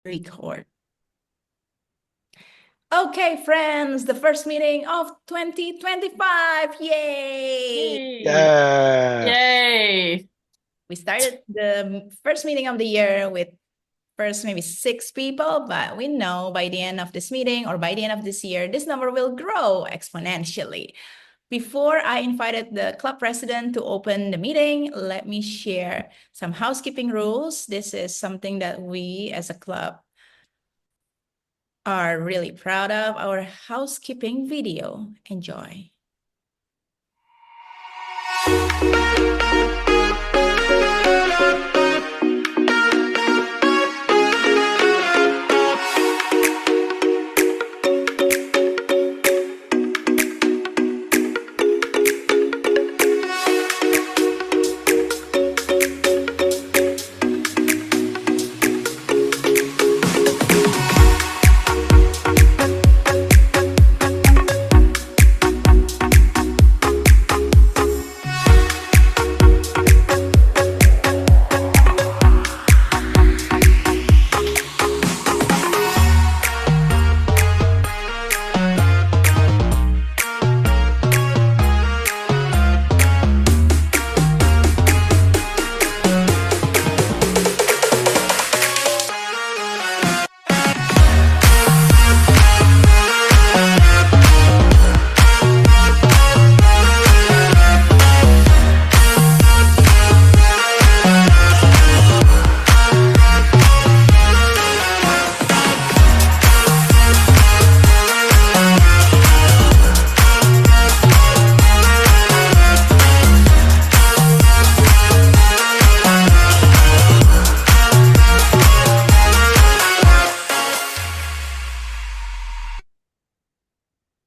Record. Okay, friends, the first meeting of 2025. Yay! Yeah. Yay. We started the first meeting of the year with first maybe 6 people, but we know by the end of this meeting or by the end of this year, this number will grow exponentially. Before I invited the club president to open the meeting, let me share some housekeeping rules. This is something that we as a club are really proud of, our housekeeping video. Enjoy.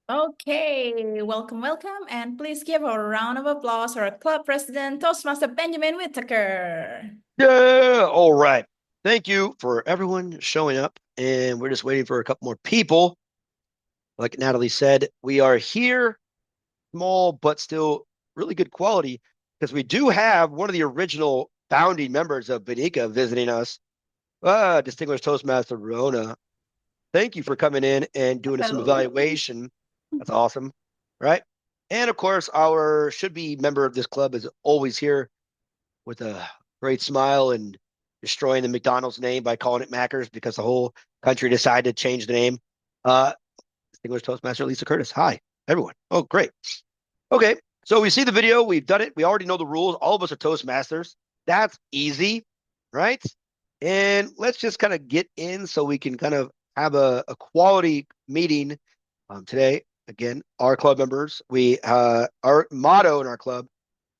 Okay, welcome, and please give a round of applause for our club president, Toastmaster Benjamin Whittaker. Yeah. All right. Thank you for everyone showing up. And we're just waiting for a couple more people. Like Natalie said, we are here, small, but still really good quality, because we do have one of the original founding members of Bhinneka visiting us, distinguished Toastmaster Rona. Thank you for coming in and doing some Hello. evaluation. That's awesome. Right. And of course, our should-be member of this club is always here with a great smile and destroying the McDonald's name by calling it Macker's because the whole country decided to change the name. Distinguished Toastmaster Lisa Curtis. Hi, everyone. Oh, great. Okay, so we see the video. We've done it. We already know the rules. All of us are Toastmasters. That's easy, right? And let's just kind of get in so we can kind of have a quality meeting today. Again, our club members, our motto in our club,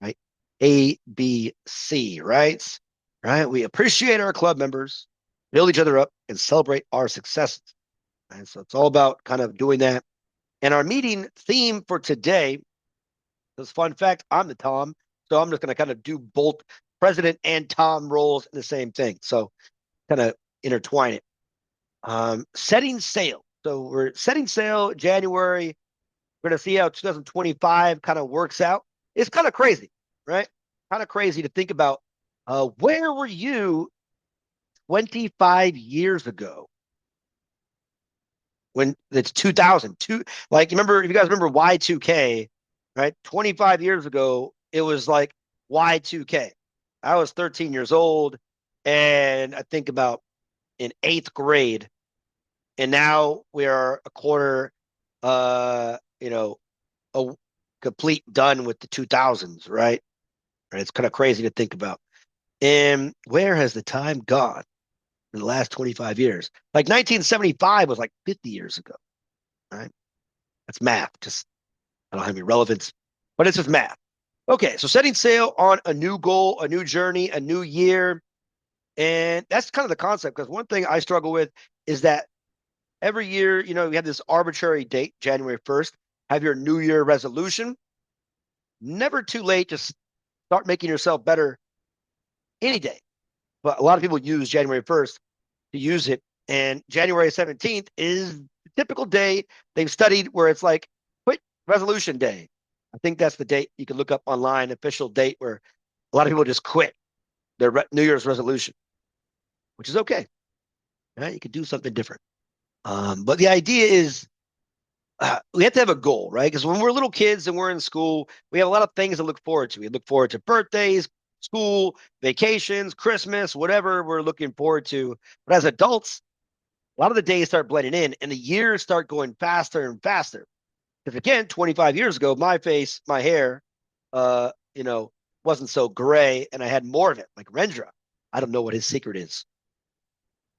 right? ABC, right? Right. We appreciate our club members, build each other up, and celebrate our successes. And so it's all about kind of doing that. And our meeting theme for today is, fun fact, I'm the Tom. So I'm just going to kind of do both president and Tom roles in the same thing. So kind of intertwine it. Setting sail. So we're setting sail January. We're going to see how 2025 kind of works out. It's kind of crazy, right? Kind of crazy to think about. Where were you 25 years ago when it's 2002? Like, you guys remember Y2K, right? 25 years ago, it was like Y2K. I was 13 years old, and I think about in 8th grade, and now we are a quarter, a complete done with the 2000s, right? And it's kind of crazy to think about. And where has the time gone in the last 25 years? Like 1975 was like 50 years ago, right? That's math. Just, I don't have any relevance, but it's just math. Okay, so setting sail on a new goal, a new journey, a new year. And that's kind of the concept, because one thing I struggle with is that every year, you have this arbitrary date, January 1st, have your New Year resolution. Never too late. Just start making yourself better any day. But a lot of people use January 1st to use it. And January 17th is the typical day they've studied where it's like quit resolution day. I think that's the date you can look up online, official date, where a lot of people just quit their New Year's resolution, which is okay. right? You could do something different. But the idea is we have to have a goal, right? Because when we're little kids and we're in school, we have a lot of things to look forward to. We look forward to birthdays, school, vacations, Christmas, whatever we're looking forward to. But as adults, a lot of the days start blending in and the years start going faster and faster. Because again, 25 years ago, my face, my hair, uh, you know, wasn't so gray and I had more of it, like Rendra. I don't know what his secret is.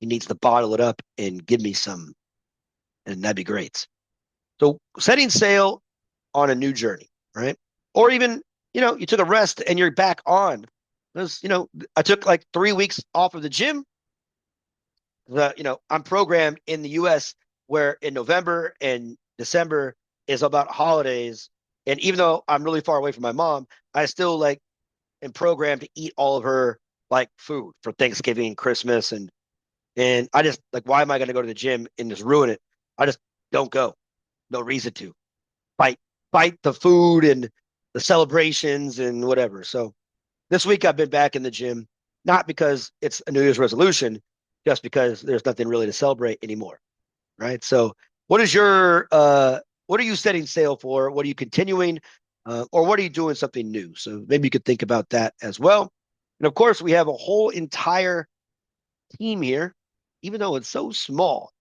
He needs to bottle it up and give me some, and that'd be great. So setting sail on a new journey, right? Or even, you took a rest and you're back on. Because, I took like 3 weeks off of the gym. I'm programmed in the US where in November and December is about holidays. And even though I'm really far away from my mom, I still like am programmed to eat all of her like food for Thanksgiving, Christmas, and I just like, why am I going to go to the gym and just ruin it? I just don't go. No reason to fight, fight the food and the celebrations and whatever. So this week I've been back in the gym, not because it's a New Year's resolution, just because there's nothing really to celebrate anymore. Right. So what are you setting sail for? What are you continuing? Or what are you doing something new? So maybe you could think about that as well. And of course, we have a whole entire team here, even though it's so small,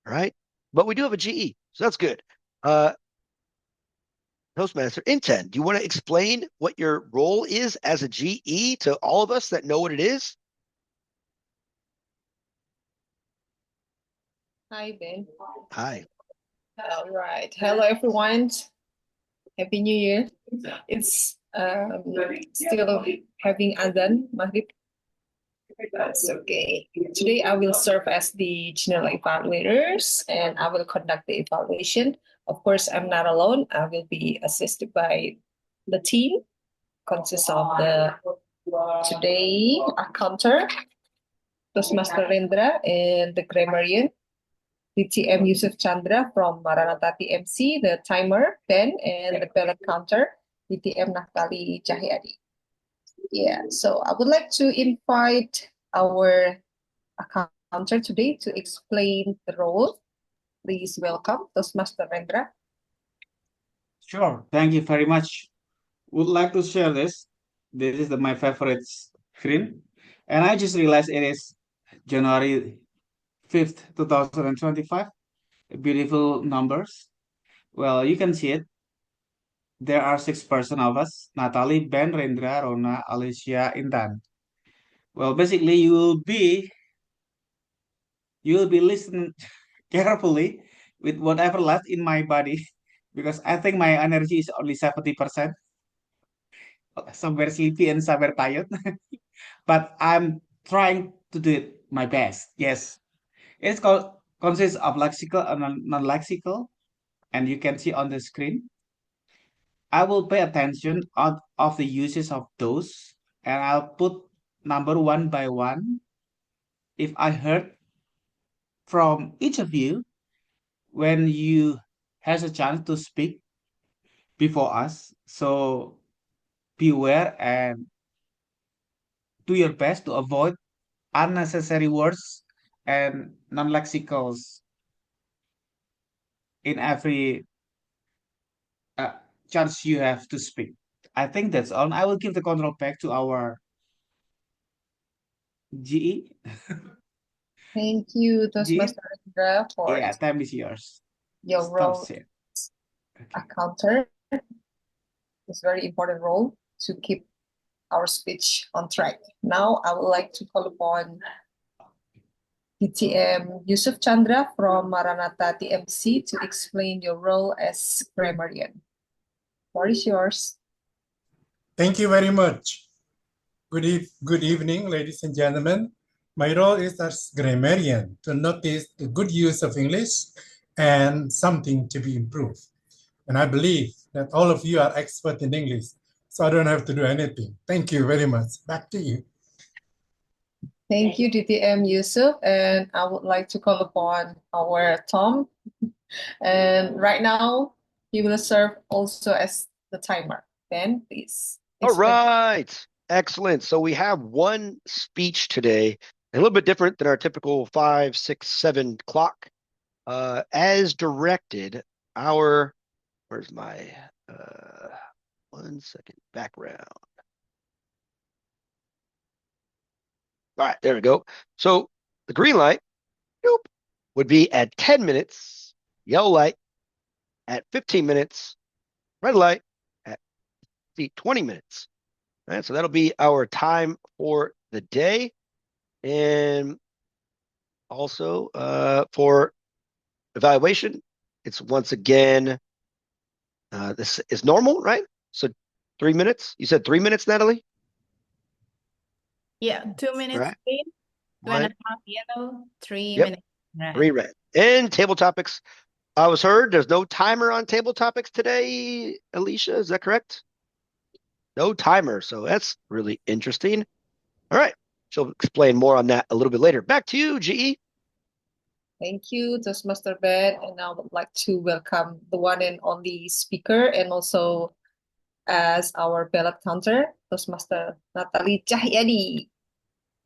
right? But we do have a GE, so that's good. Toastmaster Inten, do you want to explain what your role is as a GE to all of us that know what it is? Hi, Ben. Hi. All right. Hello, everyone. Happy New Year. It's still having Azan, Maghrib. That's okay. Today, I will serve as the general evaluators and I will conduct the evaluation. Of course, I'm not alone. I will be assisted by the team, consists of the today accountant, Toastmaster Rendra, and the grammarian, DTM Yusuf Chandra from Maranatha TMC, the timer, Ben, and the ballot counter, DTM Naftali Jahyadi. Yeah, so I would like to invite our accountant today to explain the role. Please welcome Toastmaster Rendra. Sure, thank you very much. Would like to share this. This is my favorite screen. And I just realized it is January 5th, 2025. Beautiful numbers. Well, you can see it. There are 6 person of us: Natalie, Ben, Rendra, Rona, Alicia, Intan. Well, basically, you will be listening carefully with whatever left in my body because I think my energy is only 70%. Somewhere sleepy and somewhere tired. But I'm trying to do it my best. Yes, it's called consists of lexical and non-lexical, and you can see on the screen. I will pay attention of the uses of those, and I'll put number one by one. If I heard from each of you when you has a chance to speak before us, so beware and do your best to avoid unnecessary words and non-lexicals in every uh, chance you have to speak. I think that's all. I will give the control back to our GE. Thank you, Toastmaster Rendra, for Yeah, time is yours. your Start role share. Okay. accountant. It's a very important role to keep our speech on track. Now, I would like to call upon DTM Yusuf Chandra from Maranatha TMC to explain your role as grammarian. What is yours? Thank you very much. Good evening, ladies and gentlemen. My role is as grammarian to notice the good use of English and something to be improved. And I believe that all of you are expert in English, so I don't have to do anything. Thank you very much. Back to you. Thank you, DTM Yusuf. And I would like to call upon our Tom. And right now, he will serve also as the timer. Ben, please. All right. Excellent. So we have one speech today A little bit different than our typical 5, 6, 7 clock. As directed, where's my, 1 second, background. All right, there we go. So the green light would be at 10 minutes, yellow light at 15 minutes, red light at 20 minutes. All right, so that'll be our time for the day. And also for evaluation, it's once again, this is normal, right? So 3 minutes. You said 3 minutes, Natalie? Yeah, 2 minutes Right. green, two and a One. half yellow, 3 Yep. minutes red. 3 red. And table topics. I was heard there's no timer on table topics today, Alicia. Is that correct? No timer. So that's really interesting. All right. She'll explain more on that a little bit later. Back to you, GE. Thank you, Toastmaster Ben. And I would like to welcome the one and only speaker and also as our ballot counter, Toastmaster Natalie Cahyadi.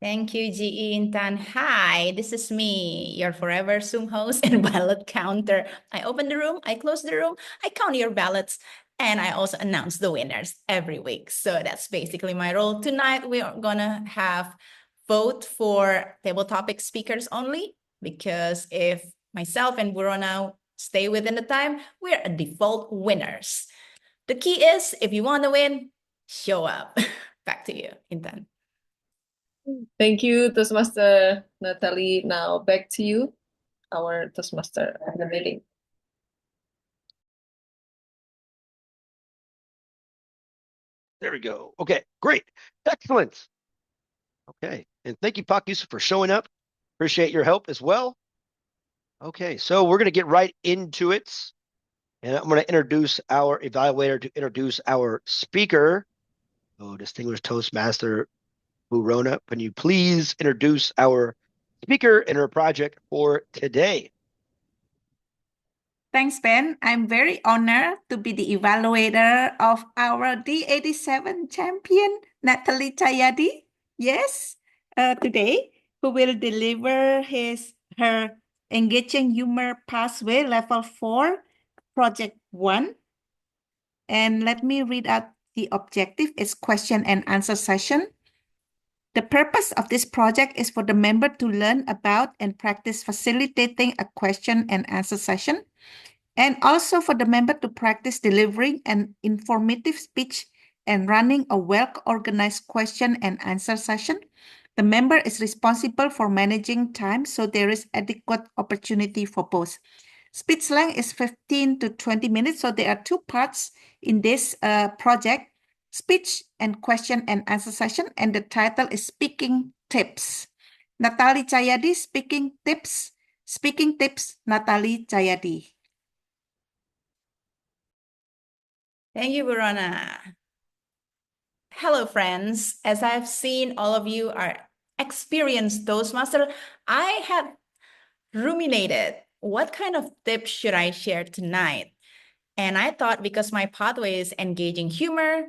Thank you, GE Intan. Hi, this is me, your forever Zoom host and ballot counter. I open the room, I close the room, I count your ballots, and I also announce the winners every week. So that's basically my role. Tonight, we are gonna have vote for table topic speakers only, because if myself and Burona stay within the time, we're a default winners. The key is, if you want to win, show up. Back to you, Intan. Thank you, Toastmaster Natalie. Now back to you, our Toastmaster of the meeting. There we go. Okay, great. Excellent. Okay. And thank you, Pak Yusuf, for showing up. Appreciate your help as well. Okay, so we're going to get right into it. And I'm going to introduce our evaluator to introduce our speaker. Oh, distinguished Toastmaster Burona, can you please introduce our speaker and her project for today? Thanks, Ben. I'm very honored to be the evaluator of our D87 champion, Natalie Cahyadi. Yes, today, who will deliver her Engaging Humor Pathway Level 4, Project 1. And let me read out the objective. It's question and answer session. The purpose of this project is for the member to learn about and practice facilitating a question and answer session, and also for the member to practice delivering an informative speech and running a well-organized question and answer session. The member is responsible for managing time, so there is adequate opportunity for both. Speech length is 15 to 20 minutes, so there are two parts in this project, speech and question and answer session, and the title is Speaking Tips. Natalie Cahyadi, Speaking Tips. Speaking Tips, Natalie Cahyadi. Thank you, Verona. Hello, friends. As I've seen, all of you are experienced Toastmaster. I had ruminated, what kind of tips should I share tonight? And I thought, because my pathway is engaging humor,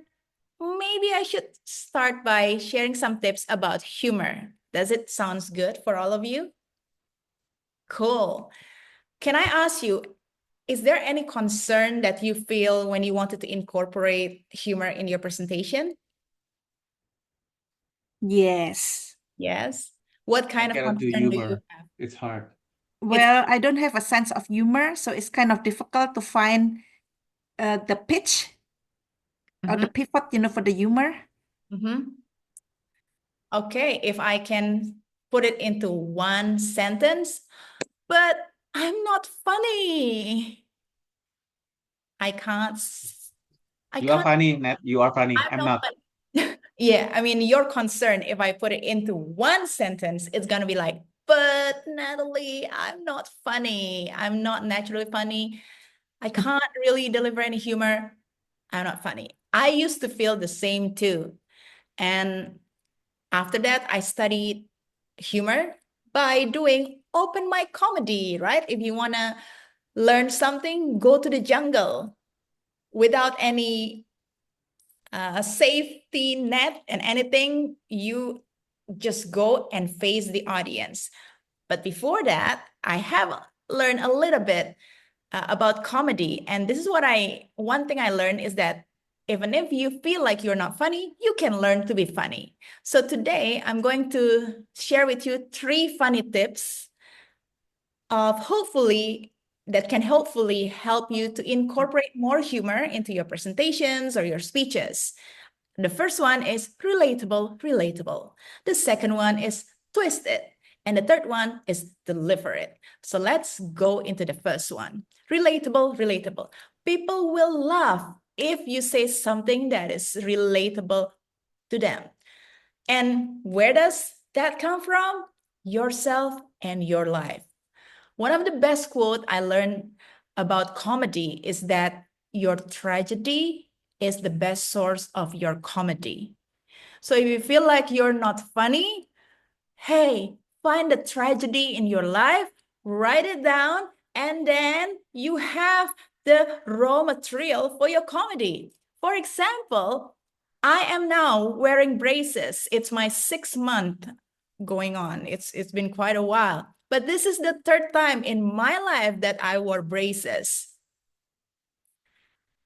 maybe I should start by sharing some tips about humor. Does it sound good for all of you? Cool. Can I ask you, is there any concern that you feel when you wanted to incorporate humor in your presentation? Yes. Yes. What kind of cannot do concern do you humor. have? It's hard. Well, I don't have a sense of humor, so it's kind of difficult to find the pitch or the pivot, for the humor. Okay, if I can put it into one sentence, but I'm not funny. I can't. You are funny, Nat. You are funny. I'm I'm not. funny. Yeah, I mean, your concern, if I put it into one sentence, it's gonna be like, but Natalie, I'm not funny. I'm not naturally funny. I can't really deliver any humor. I'm not funny. I used to feel the same too. And after that, I studied humor by doing open mic comedy, right? If you want to learn something, go to the jungle without any safety net and anything. You just go and face the audience. But before that, I have learned a little bit about comedy. And this is one thing I learned is that even if you feel like you're not funny, you can learn to be funny. So today I'm going to share with you 3 funny tips that can hopefully help you to incorporate more humor into your presentations or your speeches. The first one is relatable. The second one is twist it. And the third one is deliver it. So let's go into the first one. Relatable. People will laugh if you say something that is relatable to them. And where does that come from? Yourself and your life. One of the best quotes I learned about comedy is that your tragedy is the best source of your comedy. So if you feel like you're not funny, hey, find the tragedy in your life, write it down, and then you have the raw material for your comedy. For example, I am now wearing braces. It's my 6th month going on. It's been quite a while. But this is the 3rd time in my life that I wore braces.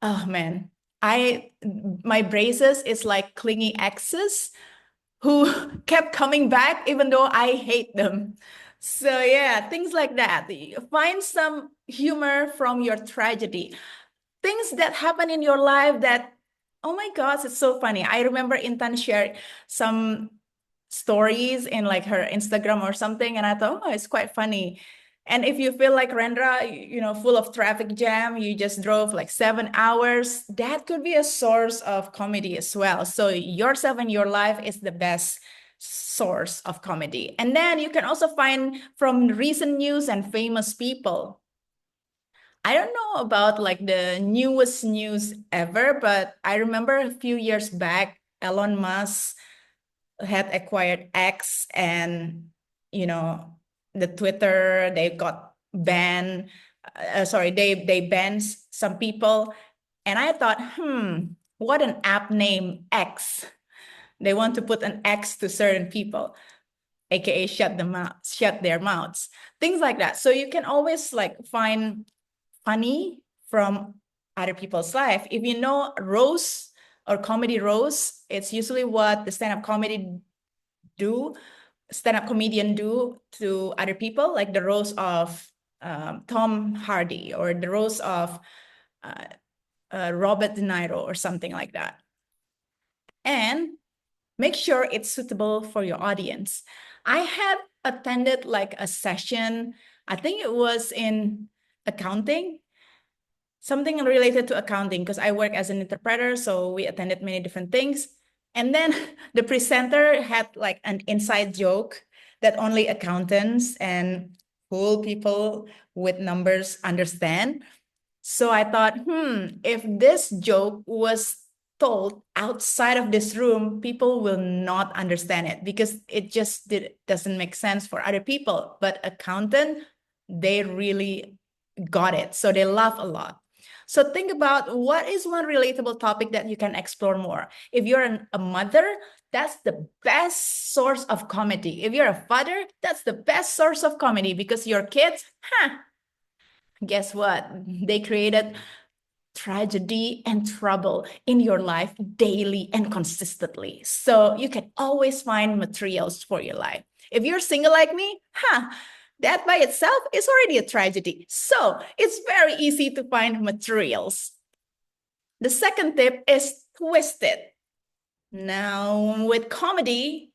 Oh man, my braces is like clingy exes who kept coming back even though I hate them. So yeah, things like that. Find some humor from your tragedy. Things that happen in your life that, oh my gosh, it's so funny. I remember Intan shared some stories in like her Instagram or something, and I thought, oh, it's quite funny. And if you feel like Rendra, full of traffic jam, you just drove like 7 hours, that could be a source of comedy as well. So yourself and your life is the best source of comedy. And then you can also find from recent news and famous people. I don't know about like the newest news ever, but I remember a few years back, Elon Musk had acquired X, and the Twitter, they got banned. They banned some people, and I thought, what an apt name, X. They want to put an X to certain people, aka shut their mouths, things like that. So you can always like find funny from other people's life. If you know roast or comedy roast, it's usually what the stand-up comedian do to other people, like the roast of Tom Hardy or the roast of Robert De Niro or something like that. And make sure it's suitable for your audience. I had attended like a session, I think it was in accounting, something related to accounting, because I work as an interpreter, so we attended many different things. And then the presenter had like an inside joke that only accountants and cool people with numbers understand. So I thought, if this joke was told outside of this room, people will not understand it because it just doesn't make sense for other people. But accountant, they really got it. So they laugh a lot. So think about what is one relatable topic that you can explore more. If you're a mother, that's the best source of comedy. If you're a father, that's the best source of comedy because your kids, guess what? They created tragedy and trouble in your life daily and consistently. So you can always find materials for your life. If you're single like me, that by itself is already a tragedy. So it's very easy to find materials. The second tip is twist it. Now, with comedy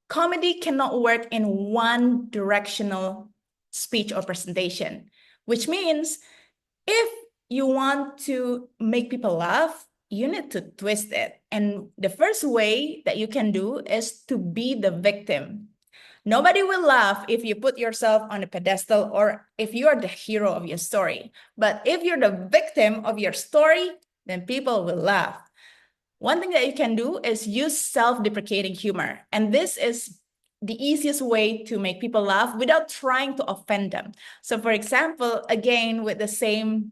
cannot work in one directional speech or presentation, which means if you want to make people laugh, you need to twist it. And the first way that you can do is to be the victim. Nobody will laugh if you put yourself on a pedestal or if you are the hero of your story. But if you're the victim of your story, then people will laugh. One thing that you can do is use self-deprecating humor. And this is the easiest way to make people laugh without trying to offend them. So for example, again, with the same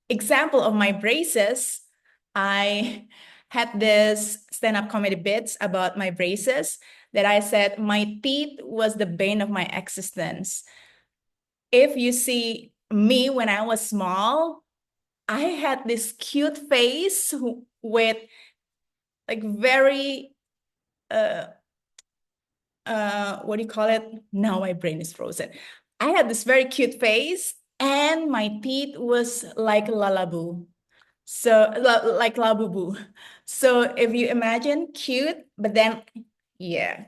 example of my braces, I had this stand-up comedy bits about my braces that I said my teeth was the bane of my existence. If you see me when I was small, I had this cute face with like very what do you call it? Now my brain is frozen. I had this very cute face and my teeth was like Lalabu. So like Labubu. So if you imagine cute, but then yeah,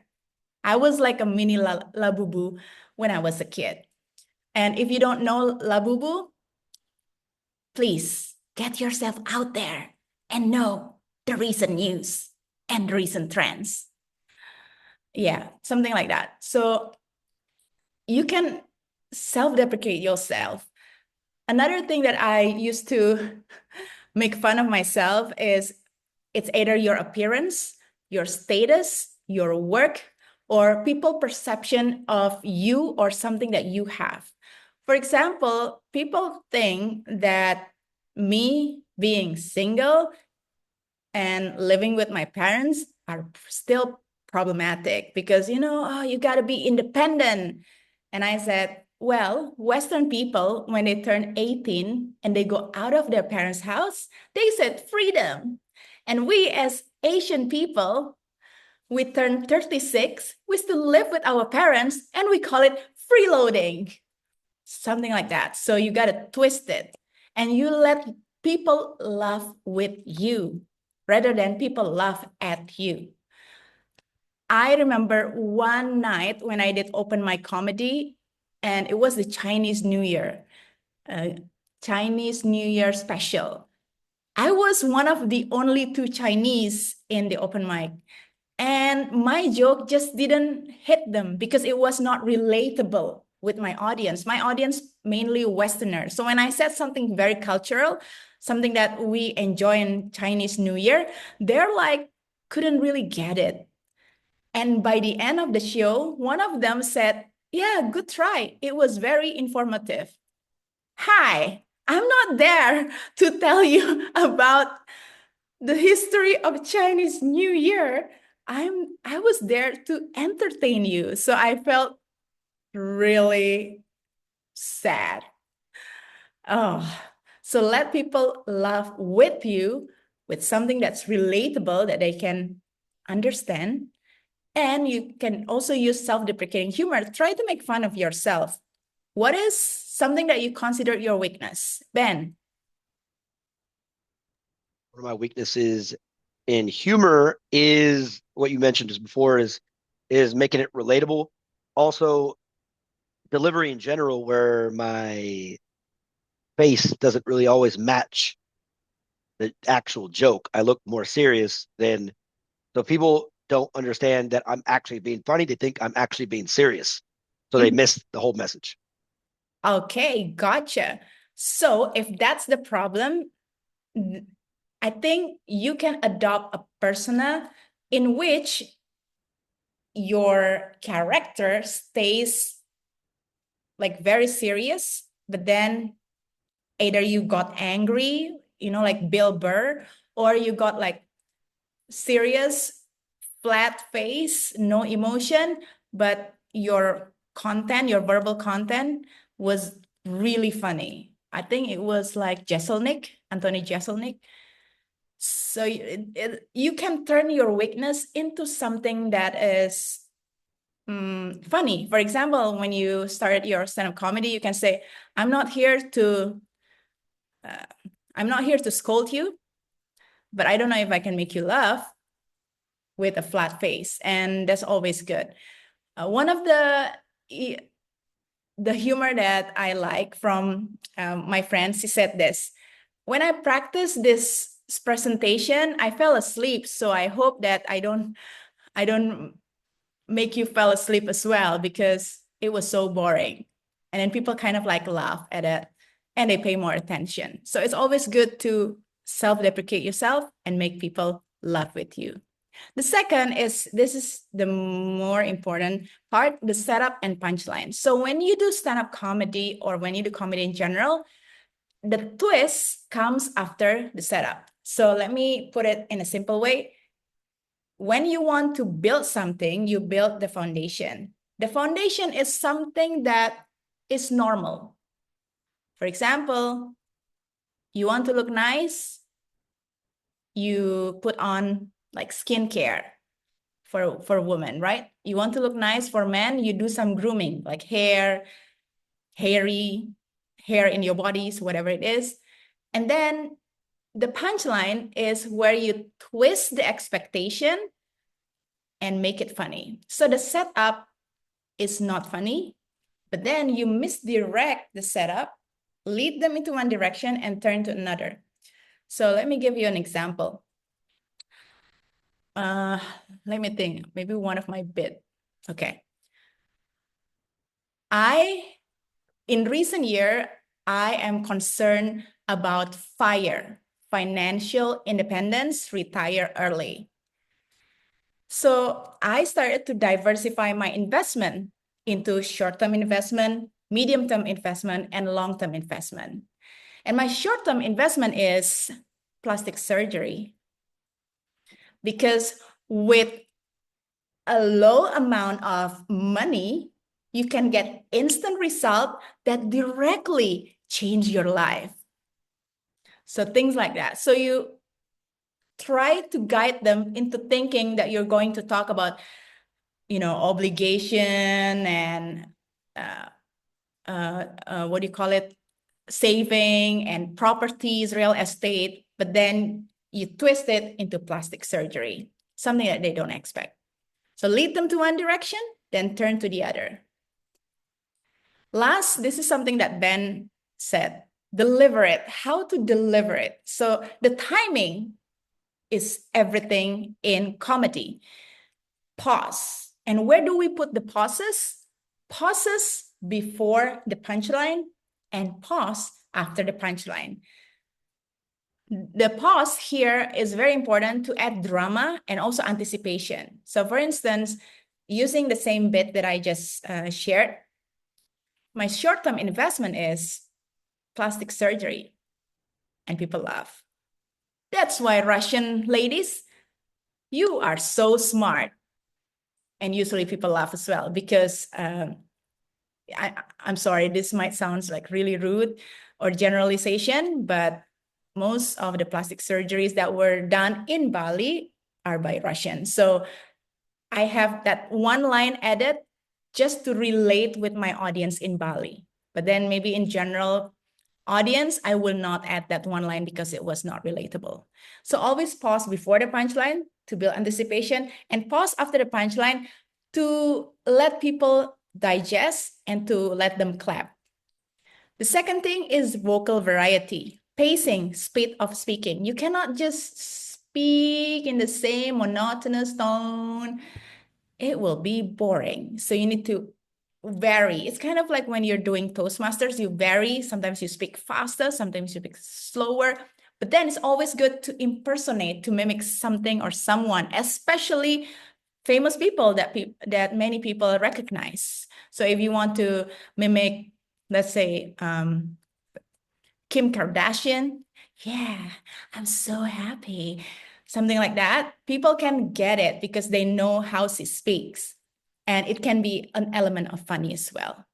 I was like a mini Labubu when I was a kid. And if you don't know Labubu, please get yourself out there and know the recent news and recent trends. Yeah, something like that. So you can self-deprecate yourself. Another thing that I used to make fun of myself is it's either your appearance, your status, your work, or people perception of you or something that you have. For example, people think that me being single and living with my parents are still problematic because, oh, you got to be independent. And I said, well, Western people, when they turn 18 and they go out of their parents' house, they said freedom. And we as Asian people, we turn 36, we still live with our parents and we call it freeloading. Something like that. So you got to twist it and you let people laugh with you rather than people laugh at you. I remember one night when I did open my comedy and it was the Chinese New Year, Chinese New Year special. I was one of the only 2 Chinese in the open mic. And my joke just didn't hit them because it was not relatable with my audience. My audience, mainly Westerners. So when I said something very cultural, something that we enjoy in Chinese New Year, they're like, couldn't really get it. And by the end of the show, one of them said, yeah, good try. It was very informative. Hi, I'm not there to tell you about the history of Chinese New Year. I was there to entertain you. So I felt really sad. Oh, so let people laugh with you with something that's relatable that they can understand. And you can also use self-deprecating humor. Try to make fun of yourself. What is something that you consider your weakness? Ben? One of my weaknesses in humor is what you mentioned just before is making it relatable. Also, delivery in general, where my face doesn't really always match the actual joke. I look more serious than, so people don't understand that I'm actually being funny. They think I'm actually being serious. So they miss the whole message. Okay, gotcha. So if that's the problem, I think you can adopt a persona in which your character stays like very serious, but then either you got angry, like Bill Burr, or you got like serious, flat face, no emotion, but your content, your verbal content was really funny. I think it was like Anthony Jeselnik. So you can turn your weakness into something that is funny. For example, when you start your stand-up comedy, you can say, I'm not here to scold you, but I don't know if I can make you laugh with a flat face. And that's always good. One of the humor that I like from my friends, he said this, when I practice this presentation, I fell asleep. So I hope that I don't make you fall asleep as well because it was so boring. And then people kind of like laugh at it and they pay more attention. So it's always good to self-deprecate yourself and make people laugh with you. The second is, this is the more important part, the setup and punchline. So when you do stand-up comedy or when you do comedy in general, the twist comes after the setup. So let me put it in a simple way. When you want to build something, you build the foundation. The foundation is something that is normal. For example, you want to look nice, you put on like skincare for women, right? You want to look nice for men, you do some grooming, like hair, hairy, hair in your bodies, whatever it is. And then the punchline is where you twist the expectation and make it funny. So the setup is not funny, but then you misdirect the setup, lead them into one direction and turn to another. So let me give you an example. Let me think, maybe one of my bit. Okay. In recent year, I am concerned about FIRE, financial independence, retire early. So I started to diversify my investment into short-term investment, medium-term investment, and long-term investment. And my short-term investment is plastic surgery. Because with a low amount of money, you can get instant result that directly change your life. So things like that. So you try to guide them into thinking that you're going to talk about, obligation and what do you call it? Saving and properties, real estate, but then you twist it into plastic surgery, something that they don't expect. So lead them to one direction, then turn to the other. Last, this is something that Ben said, deliver it, how to deliver it. So the timing is everything in comedy. Pause. And where do we put the pauses? Pauses before the punchline and pause after the punchline. The pause here is very important to add drama and also anticipation. So for instance, using the same bit that I just shared, my short-term investment is plastic surgery, and people laugh. That's why Russian ladies, you are so smart. And usually people laugh as well because I'm sorry, this might sound like really rude or generalization, but most of the plastic surgeries that were done in Bali are by Russians. So I have that one line added just to relate with my audience in Bali. But then maybe in general audience, I will not add that one line because it was not relatable. So always pause before the punchline to build anticipation and pause after the punchline to let people digest and to let them clap. The second thing is vocal variety, pacing, speed of speaking. You cannot just speak in the same monotonous tone. It will be boring. So you need to vary. It's kind of like when you're doing Toastmasters, you vary. Sometimes you speak faster, sometimes you speak slower. But then it's always good to impersonate, to mimic something or someone, especially famous people that many people recognize. So if you want to mimic, let's say, Kim Kardashian, yeah, I'm so happy. Something like that, people can get it because they know how she speaks. And it can be an element of funny as well.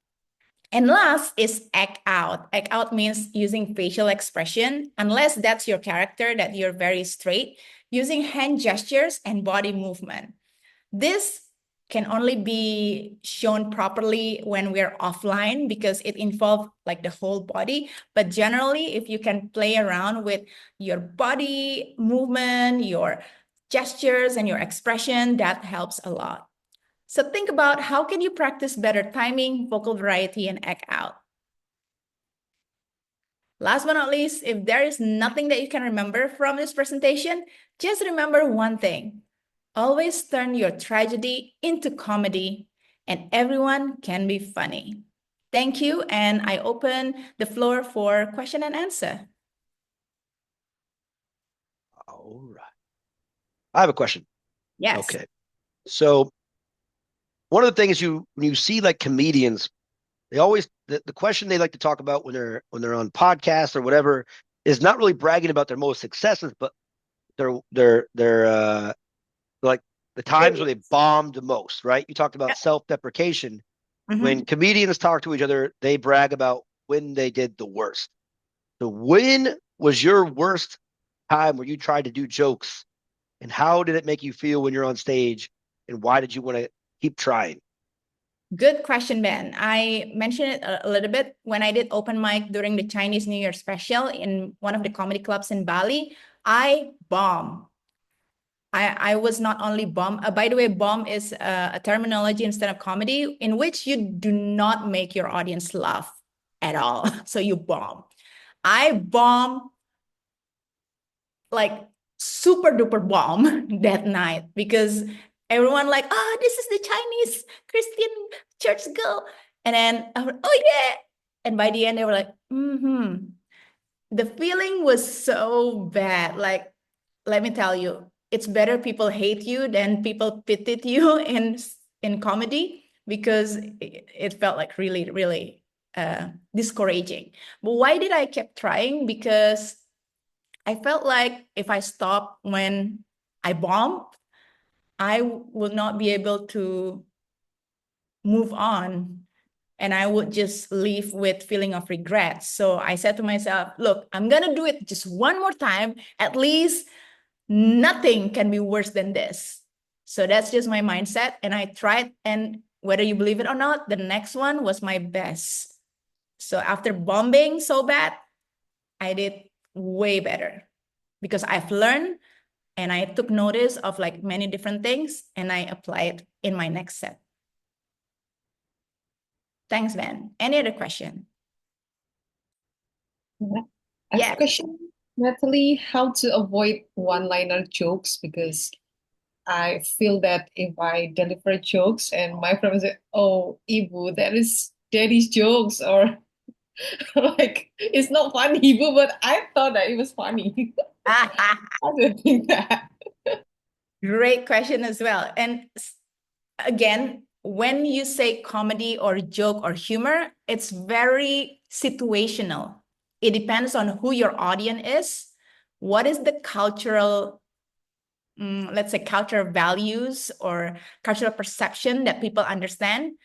And last is act out. Act out means using facial expression, unless that's your character, that you're very straight, using hand gestures and body movement. This can only be shown properly when we're offline because it involves like the whole body. But generally, if you can play around with your body movement, your gestures and your expression, that helps a lot. So think about how can you practice better timing, vocal variety, and act out. Last but not least, if there is nothing that you can remember from this presentation, just remember one thing. Always turn your tragedy into comedy, and everyone can be funny. Thank you, and I open the floor for question and answer. All right. I have a question. Yes. Okay. So one of the things when you see like comedians, they always the question they like to talk about when they're on podcasts or whatever is not really bragging about their most successes, but their like the times where they bombed the most, right? You talked about self-deprecation. When comedians talk to each other, they brag about when they did the worst. So when was your worst time where you tried to do jokes, and how did it make you feel when you're on stage, and why did you want to keep trying? Good question, Ben. I mentioned it a little bit when I did open mic during the Chinese New Year special in one of the comedy clubs in Bali. I bombed. I was not only bomb. By the way, bomb is a terminology in stand-up comedy in which you do not make your audience laugh at all. So you bomb. I bomb like super duper bomb that night because everyone like, oh, this is the Chinese Christian church girl. And then I was, oh yeah. And by the end, they were like, The feeling was so bad. Like, let me tell you, it's better people hate you than people pitied you in comedy because it felt like really, really discouraging. But why did I keep trying? Because I felt like if I stop when I bomb, I will not be able to move on, and I would just leave with feeling of regret. So I said to myself, look, I'm gonna do it just one more time. At least nothing can be worse than this. So that's just my mindset. And I tried, and whether you believe it or not, the next one was my best. So after bombing so bad, I did way better because I've learned and I took notice of like many different things and I apply it in my next set. Thanks, Ben. Any other question? I have a question, Natalie, how to avoid one-liner jokes, because I feel that if I deliver jokes and my friend say, oh, Ibu, that is daddy's jokes, or like, it's not funny, Ibu, but I thought that it was funny. I don't think that. Great question as well. And again, when you say comedy or joke or humor, it's very situational. It depends on who your audience is. What is the cultural, let's say, cultural values or cultural perception that people understand?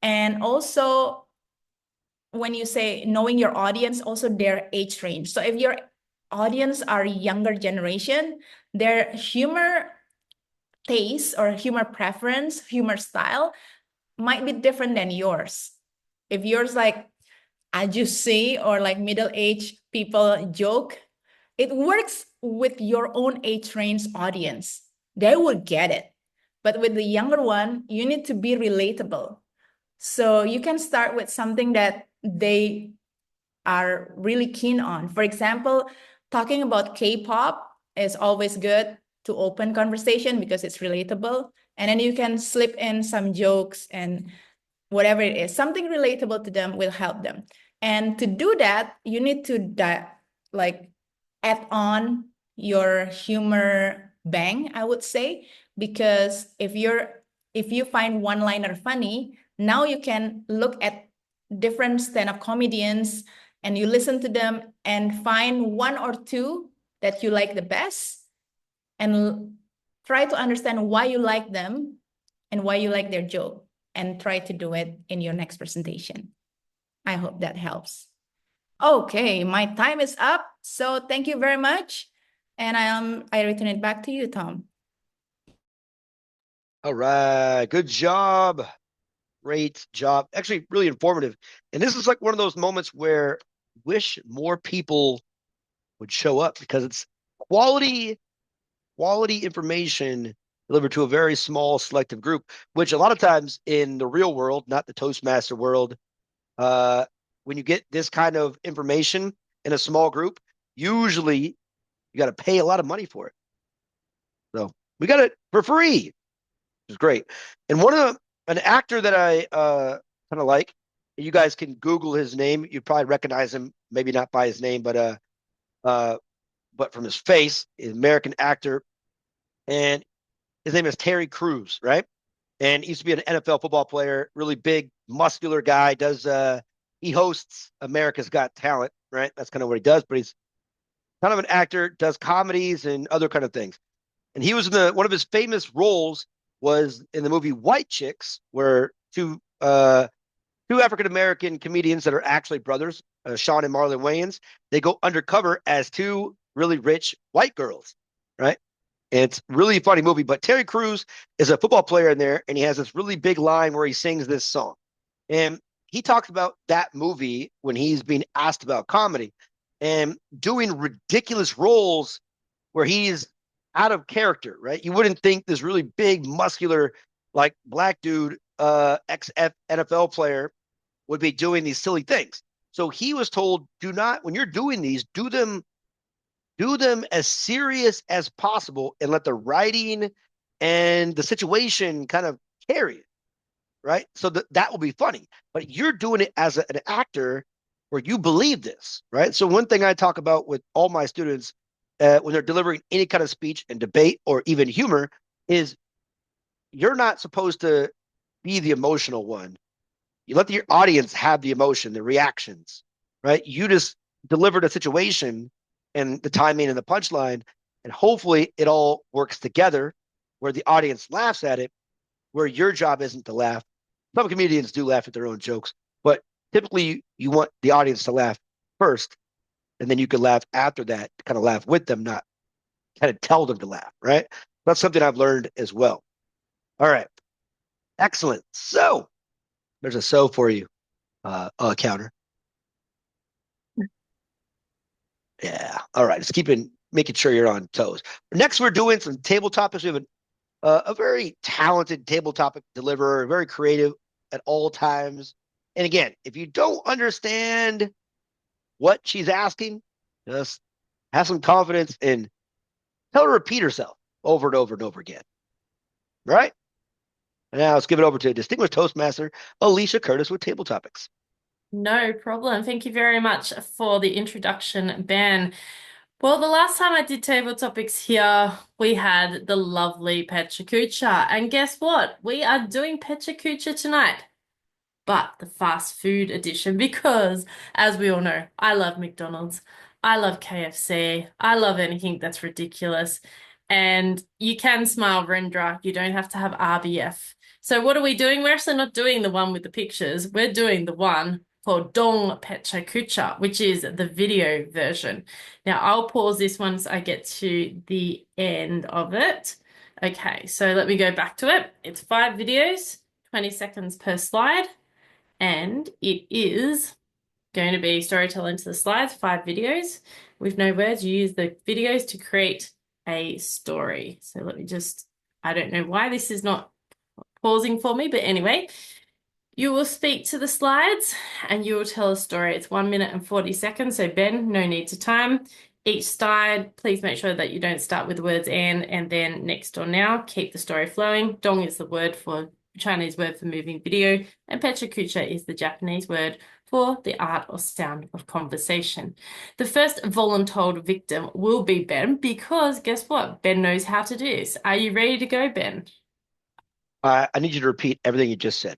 And also, when you say knowing your audience, also their age range. So if your audience are younger generation, their humor taste or humor preference, humor style might be different than yours. If yours like see or like middle-aged people joke, it works with your own age range audience. They will get it. But with the younger one, you need to be relatable. So you can start with something that they are really keen on. For example, talking about K-pop is always good to open conversation because it's relatable. And then you can slip in some jokes and whatever it is, something relatable to them will help them. And to do that, you need to like add on your humor bang, I would say, because if you find one-liner funny, now you can look at different stand-up comedians and you listen to them and find one or two that you like the best and try to understand why you like them and why you like their joke and try to do it in your next presentation. I hope that helps. Okay, my time is up. So thank you very much. And I return it back to you, Tom. All right. Good job. Great job. Actually, really informative. And this is like one of those moments where I wish more people would show up because it's quality information delivered to a very small selective group, which a lot of times in the real world, not the Toastmaster world, when you get this kind of information in a small group, usually you got to pay a lot of money for it. So we got it for free, which is great. And an actor that I kind of like, you guys can Google his name. You probably recognize him, maybe not by his name, but from his face, an American actor, and his name is Terry Crews, right? And he used to be an NFL football player, really big, muscular guy. He hosts America's Got Talent, right? That's kind of what he does. But kind of an actor, does comedies and other kind of things. And he was in one of his famous roles was in the movie White Chicks, where two African American comedians that are actually brothers, Sean and Marlon Wayans, they go undercover as two really rich white girls, right? And it's really a funny movie. But Terry Crews is a football player in there, and he has this really big line where he sings this song. And he talks about that movie when he's being asked about comedy and doing ridiculous roles where he's out of character, right? You wouldn't think this really big, muscular, like black dude, ex NFL player would be doing these silly things. So he was told, do not, when you're doing these, do them as serious as possible and let the writing and the situation kind of carry it, right? So that will be funny. But you're doing it as an actor where you believe this, right? So one thing I talk about with all my students when they're delivering any kind of speech and debate or even humor is you're not supposed to be the emotional one. You let your audience have the emotion, the reactions, right? You just deliver the situation and the timing and the punchline, and hopefully it all works together where the audience laughs at it, where your job isn't to laugh. Some comedians do laugh at their own jokes, but typically you want the audience to laugh first, and then you can laugh after that, kind of laugh with them, not kind of tell them to laugh, right? That's something I've learned as well. All right. Excellent. So there's a so for you counter. Yeah. All right. Just making sure you're on toes. Next, we're doing some table topics. We have a very talented table topic deliverer, very creative at all times. And again, if you don't understand what she's asking, just have some confidence and tell her to repeat herself over and over and over again. Right? And now let's give it over to distinguished Toastmaster Alicia Curtis with table topics. No problem. Thank you very much for the introduction, Ben. Well, the last time I did table topics here, we had the lovely Pecha Kucha. And guess what? We are doing Pecha Kucha tonight, but the fast food edition, because as we all know, I love McDonald's. I love KFC. I love anything that's ridiculous. And you can smile Rendra. You don't have to have RBF. So what are we doing? We're actually not doing the one with the pictures. We're doing the one called Dong Pecha Kucha, which is the video version. Now I'll pause this once I get to the end of it. Okay, so let me go back to it. It's 5 videos, 20 seconds per slide, and it is going to be storytelling to the slides, 5 videos with no words. You use the videos to create a story. So let me just, I don't know why this is not pausing for me, but anyway, you will speak to the slides and you will tell a story. It's 1 minute and 40 seconds. So Ben, no need to time. Each slide, please make sure that you don't start with the words and then next or now. Keep the story flowing. Dong is the Chinese word for moving video, and Pecha Kucha is the Japanese word for the art or sound of conversation. The first voluntold victim will be Ben, because guess what? Ben knows how to do this. Are you ready to go, Ben? I need you to repeat everything you just said.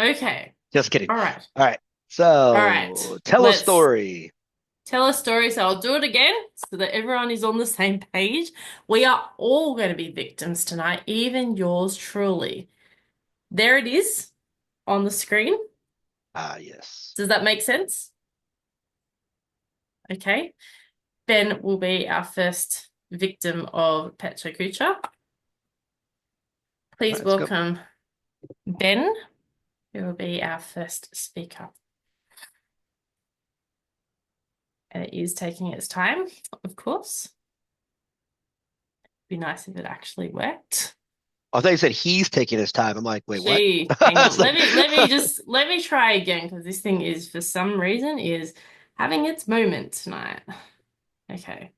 Okay. Just kidding. All right. All right. So All right. tell a story. Tell a story. So I'll do it again so that everyone is on the same page. We are all going to be victims tonight, even yours truly. There it is on the screen. Ah, yes. Does that make sense? Okay. Ben will be our first victim of Pecha Kucha. Please All right, let's go. welcome Ben, who will be our first speaker. And it is taking its time, of course. It'd be nice if it actually worked. I thought you said he's taking his time. I'm like, wait, Gee, what? hang on. It's like- Let me try again, because this thing is, for some reason, is having its moment tonight. Okay,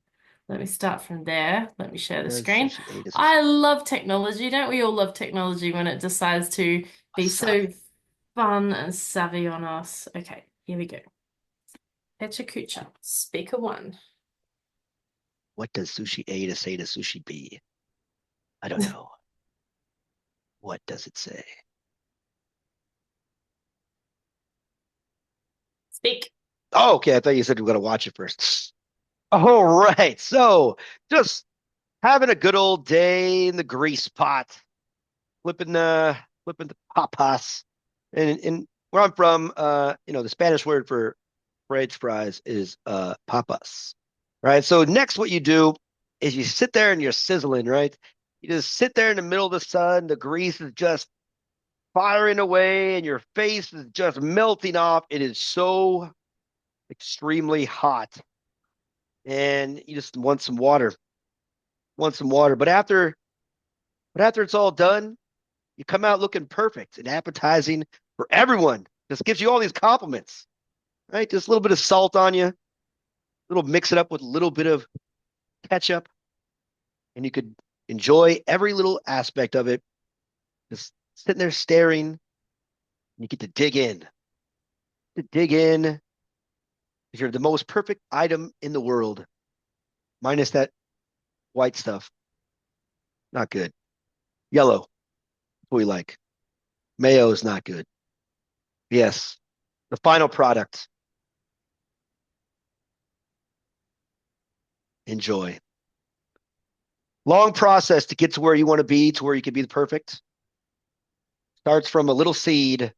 let me start from there. Let me share the screen. I love technology. Don't we all love technology when it decides to be so fun and savvy on us? Okay, here we go. Pecha Kucha, speaker 1. What does sushi A to say to sushi B? I don't know. What does it say? Speak. Oh, okay. I thought you said we are going to watch it first. All right. So just having a good old day in the grease pot, flipping the papas. And where I'm from, the Spanish word for French fries is papas. Right. So next what you do is you sit there and you're sizzling, right? You just sit there in the middle of the sun, the grease is just firing away, and your face is just melting off. It is so extremely hot. And you just want some water. But after it's all done, you come out looking perfect and appetizing for everyone. Just gives you all these compliments, right? Just a little bit of salt on you, little mix it up with a little bit of ketchup, and you could enjoy every little aspect of it. Just sitting there staring, and you get to dig in. Because you're the most perfect item in the world, minus that white stuff. Not good. Yellow, what we like. Mayo is not good. Yes, the final product. Enjoy. Long process to get to where you want to be, to where you can be the perfect. Starts from a little seed,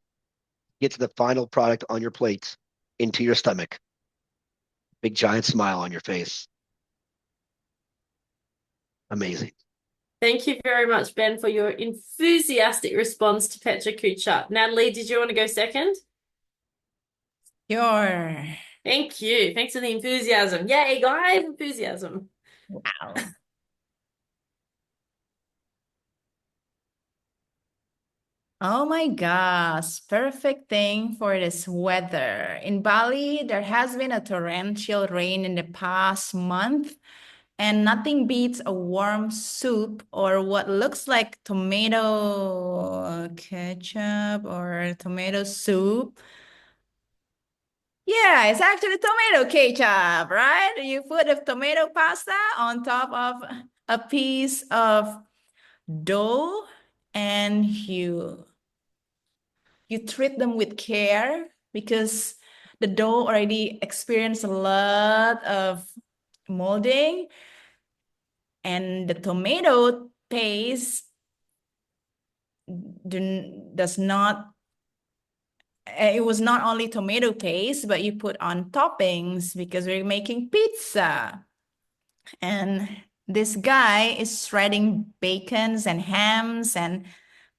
get to the final product on your plate, into your stomach. Big giant smile on your face. Amazing. Thank you very much, Ben, for your enthusiastic response to Petra Kucha. Natalie, did you want to go second? Sure. Thank you. Thanks for the enthusiasm. Yay, guys, enthusiasm. Wow. Oh my gosh, perfect thing for this weather. In Bali, there has been a torrential rain in the past month, and nothing beats a warm soup or what looks like tomato ketchup or tomato soup. Yeah, it's actually tomato ketchup, right? You put a tomato pasta on top of a piece of dough, and you treat them with care because the dough already experienced a lot of molding, and the tomato paste does not it was not only tomato paste, but you put on toppings because we're making pizza. And this guy is shredding bacons and hams and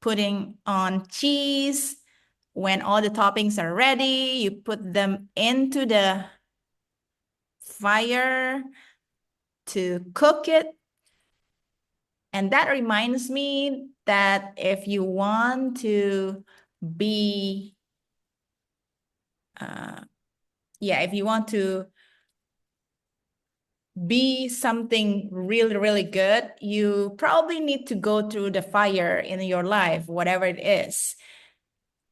putting on cheese. When all the toppings are ready, you put them into the fire to cook it. And that reminds me that if you want to be, if you want to be something really, really good, you probably need to go through the fire in your life, whatever it is.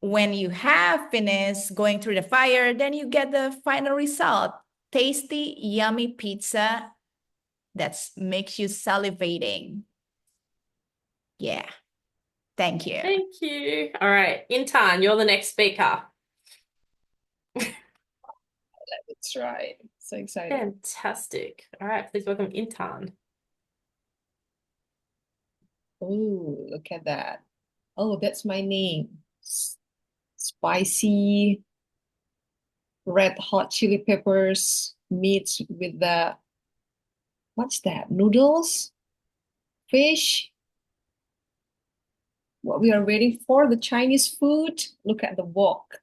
When you have finished going through the fire, then you get the final result. Tasty, yummy pizza that makes you salivating. Yeah. Thank you. Thank you. All right, Intan, you're the next speaker. That's right. So excited. Fantastic. All right, please welcome Intan. Oh, look at that. Oh, that's my name. Spicy red hot chili peppers mixed with the, what's that? Noodles? Fish? What we are waiting for, the Chinese food. Look at the wok.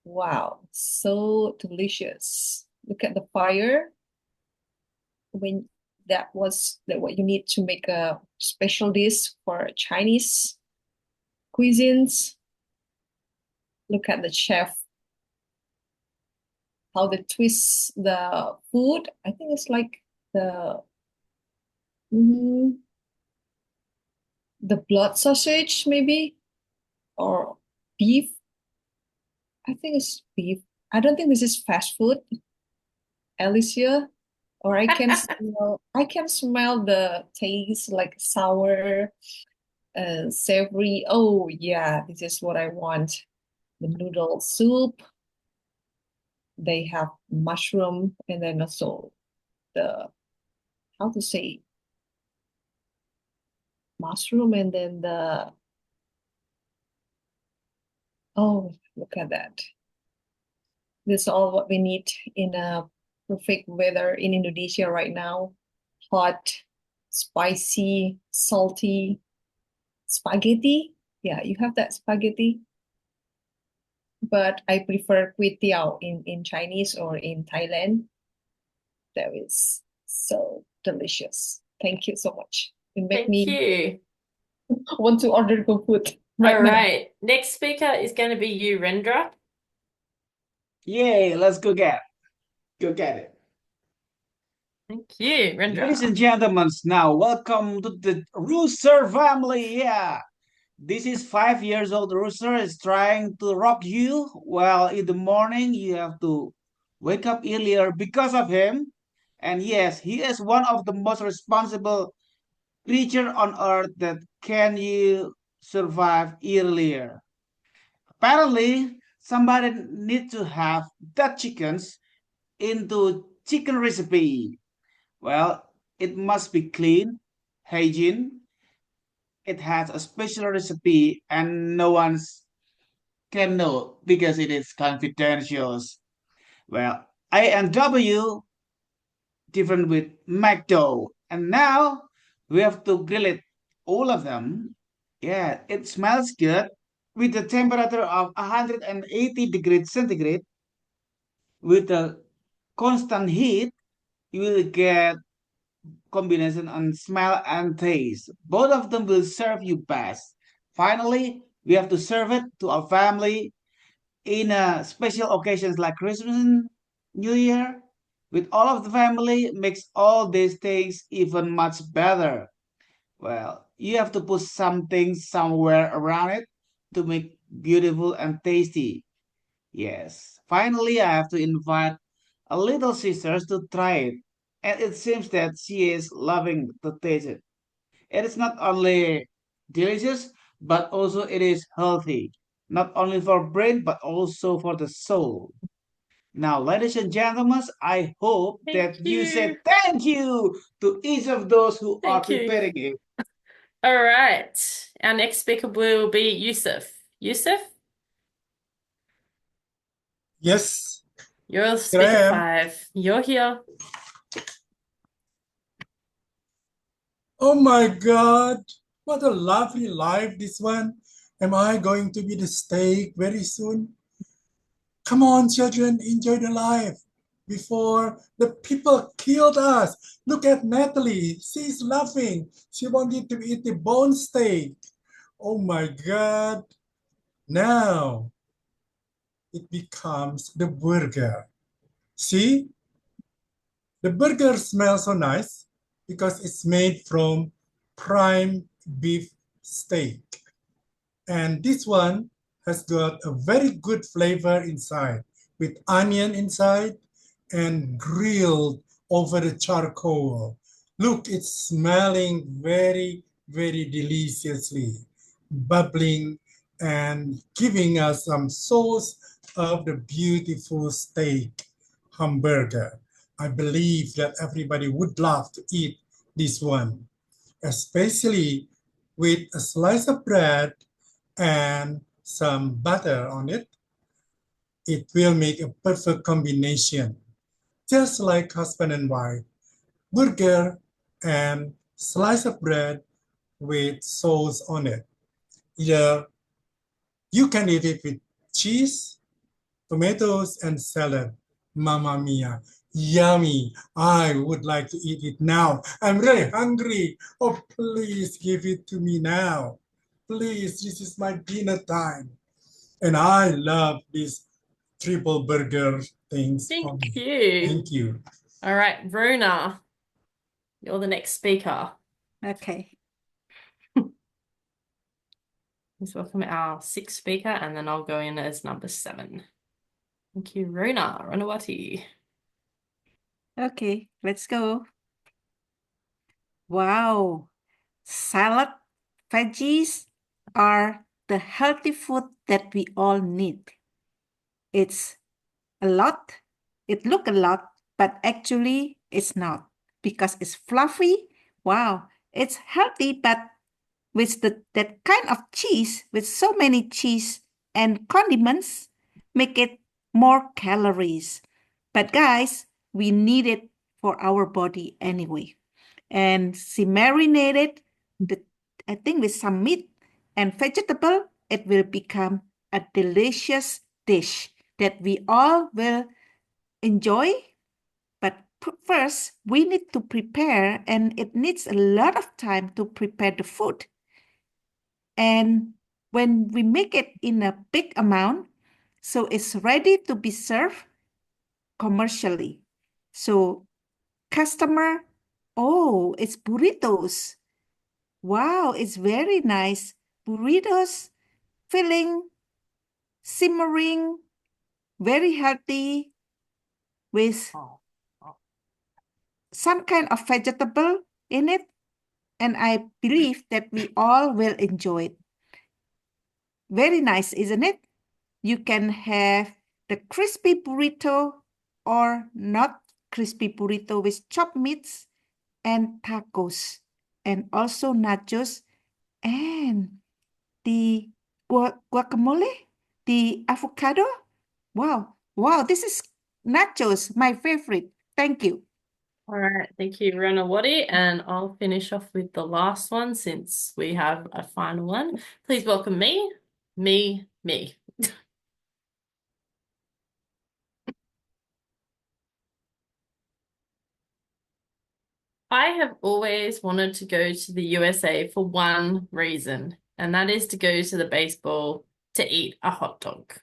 Wow, so delicious. Look at the fire. When that what you need to make a special dish for Chinese cuisines. Look at the chef, how they twist the food. I think it's like the blood sausage maybe, or beef. I think it's beef. I don't think this is fast food, Alicia. Or I can smell the taste like sour, savory. Oh yeah, this is what I want. The noodle soup. they have mushroom and then also the, how to say, mushroom and then the, oh, look at that. This is all what we need in a perfect weather in Indonesia right now. Hot, spicy, salty, spaghetti. Yeah, you have that spaghetti. But I prefer kway teow in Chinese or in Thailand. That is so delicious. Thank you so much. It make Thank me you. want to order go food All right now. right. Next speaker is going to be you, Rendra. Yay, let's go get it. Thank you, Ladies Rendra. and gentlemen, now welcome to the Rooster family. Yeah, this is 5 years old Rooster is trying to rock you. Well, in the morning you have to wake up earlier because of him. And yes, he is one of the most responsible creature on earth that can you survive earlier. Apparently, somebody need to have that chickens into chicken recipe. Well, it must be clean, hygiene. It has a special recipe and no one's can know because it is confidential. Well, A&W different with McDo. And now we have to grill it, all of them. Yeah, it smells good with the temperature of 180 degrees centigrade. With the constant heat, you will get combination on smell and taste. Both of them will serve you best. Finally, we have to serve it to our family in special occasions like Christmas and New Year. With all of the family, makes all these things even much better. Well, you have to put something somewhere around it to make beautiful and tasty. Yes. Finally, I have to invite a little sisters to try it. And it seems that she is loving to taste it. It is not only delicious, but also it is healthy. Not only for brain, but also for the soul. Now, ladies and gentlemen, I hope Thank that you said you. thank you to each of those who are Thank you. preparing it. All right. Our next speaker will be Yusuf. Yusuf, Yes, you're here I speaker am. 5. You're here. Oh my God, what a lovely life this one. Am I going to be the steak very soon? Come on, children, enjoy the life before the people killed us. Look at Natalie. She's laughing. She wanted to eat the bone steak. Oh my God. Now it becomes the burger. See, the burger smells so nice because it's made from prime beef steak. And this one has got a very good flavor inside with onion inside and grilled over the charcoal. Look, it's smelling very, very deliciously, bubbling and giving us some sauce of the beautiful steak hamburger. I believe that everybody would love to eat this one, especially with a slice of bread and some butter on it. It will make a perfect combination, just like husband and wife. Burger and slice of bread with sauce on it. Either you can eat it with cheese, tomatoes, and salad. Mamma mia, yummy. I would like to eat it now. I'm really hungry. Oh, please give it to me now. Please, this is my dinner time. And I love these triple burger things for Thank me. you. Thank you. All right, Runa, you're the next speaker. Okay. Let's welcome our 6th speaker, and then I'll go in as number 7. Thank you, Runa Ranawati. Okay, let's go. Wow. Salad, veggies are the healthy food that we all need. It's a lot It look a lot, but actually it's not because it's fluffy. Wow, it's healthy, but with that kind of cheese, with so many cheese and condiments, make it more calories. But guys, we need it for our body anyway. And she marinated the, I think with some meat and vegetable, it will become a delicious dish that we all will enjoy. But first, we need to prepare, and it needs a lot of time to prepare the food. And when we make it in a big amount, so it's ready to be served commercially. So customer, oh, it's burritos. Wow, it's very nice. Burritos, filling, simmering, very healthy with some kind of vegetable in it. And I believe that we all will enjoy it. Very nice, isn't it? You can have the crispy burrito or not crispy burrito with chopped meats and tacos and also nachos and the guacamole, the avocado. Wow, wow, this is nachos, my favorite. Thank you. All right, thank you, Ranawati. And I'll finish off with the last one since we have a final one. Please welcome me. I have always wanted to go to the USA for one reason, and that is to go to the baseball to eat a hot dog.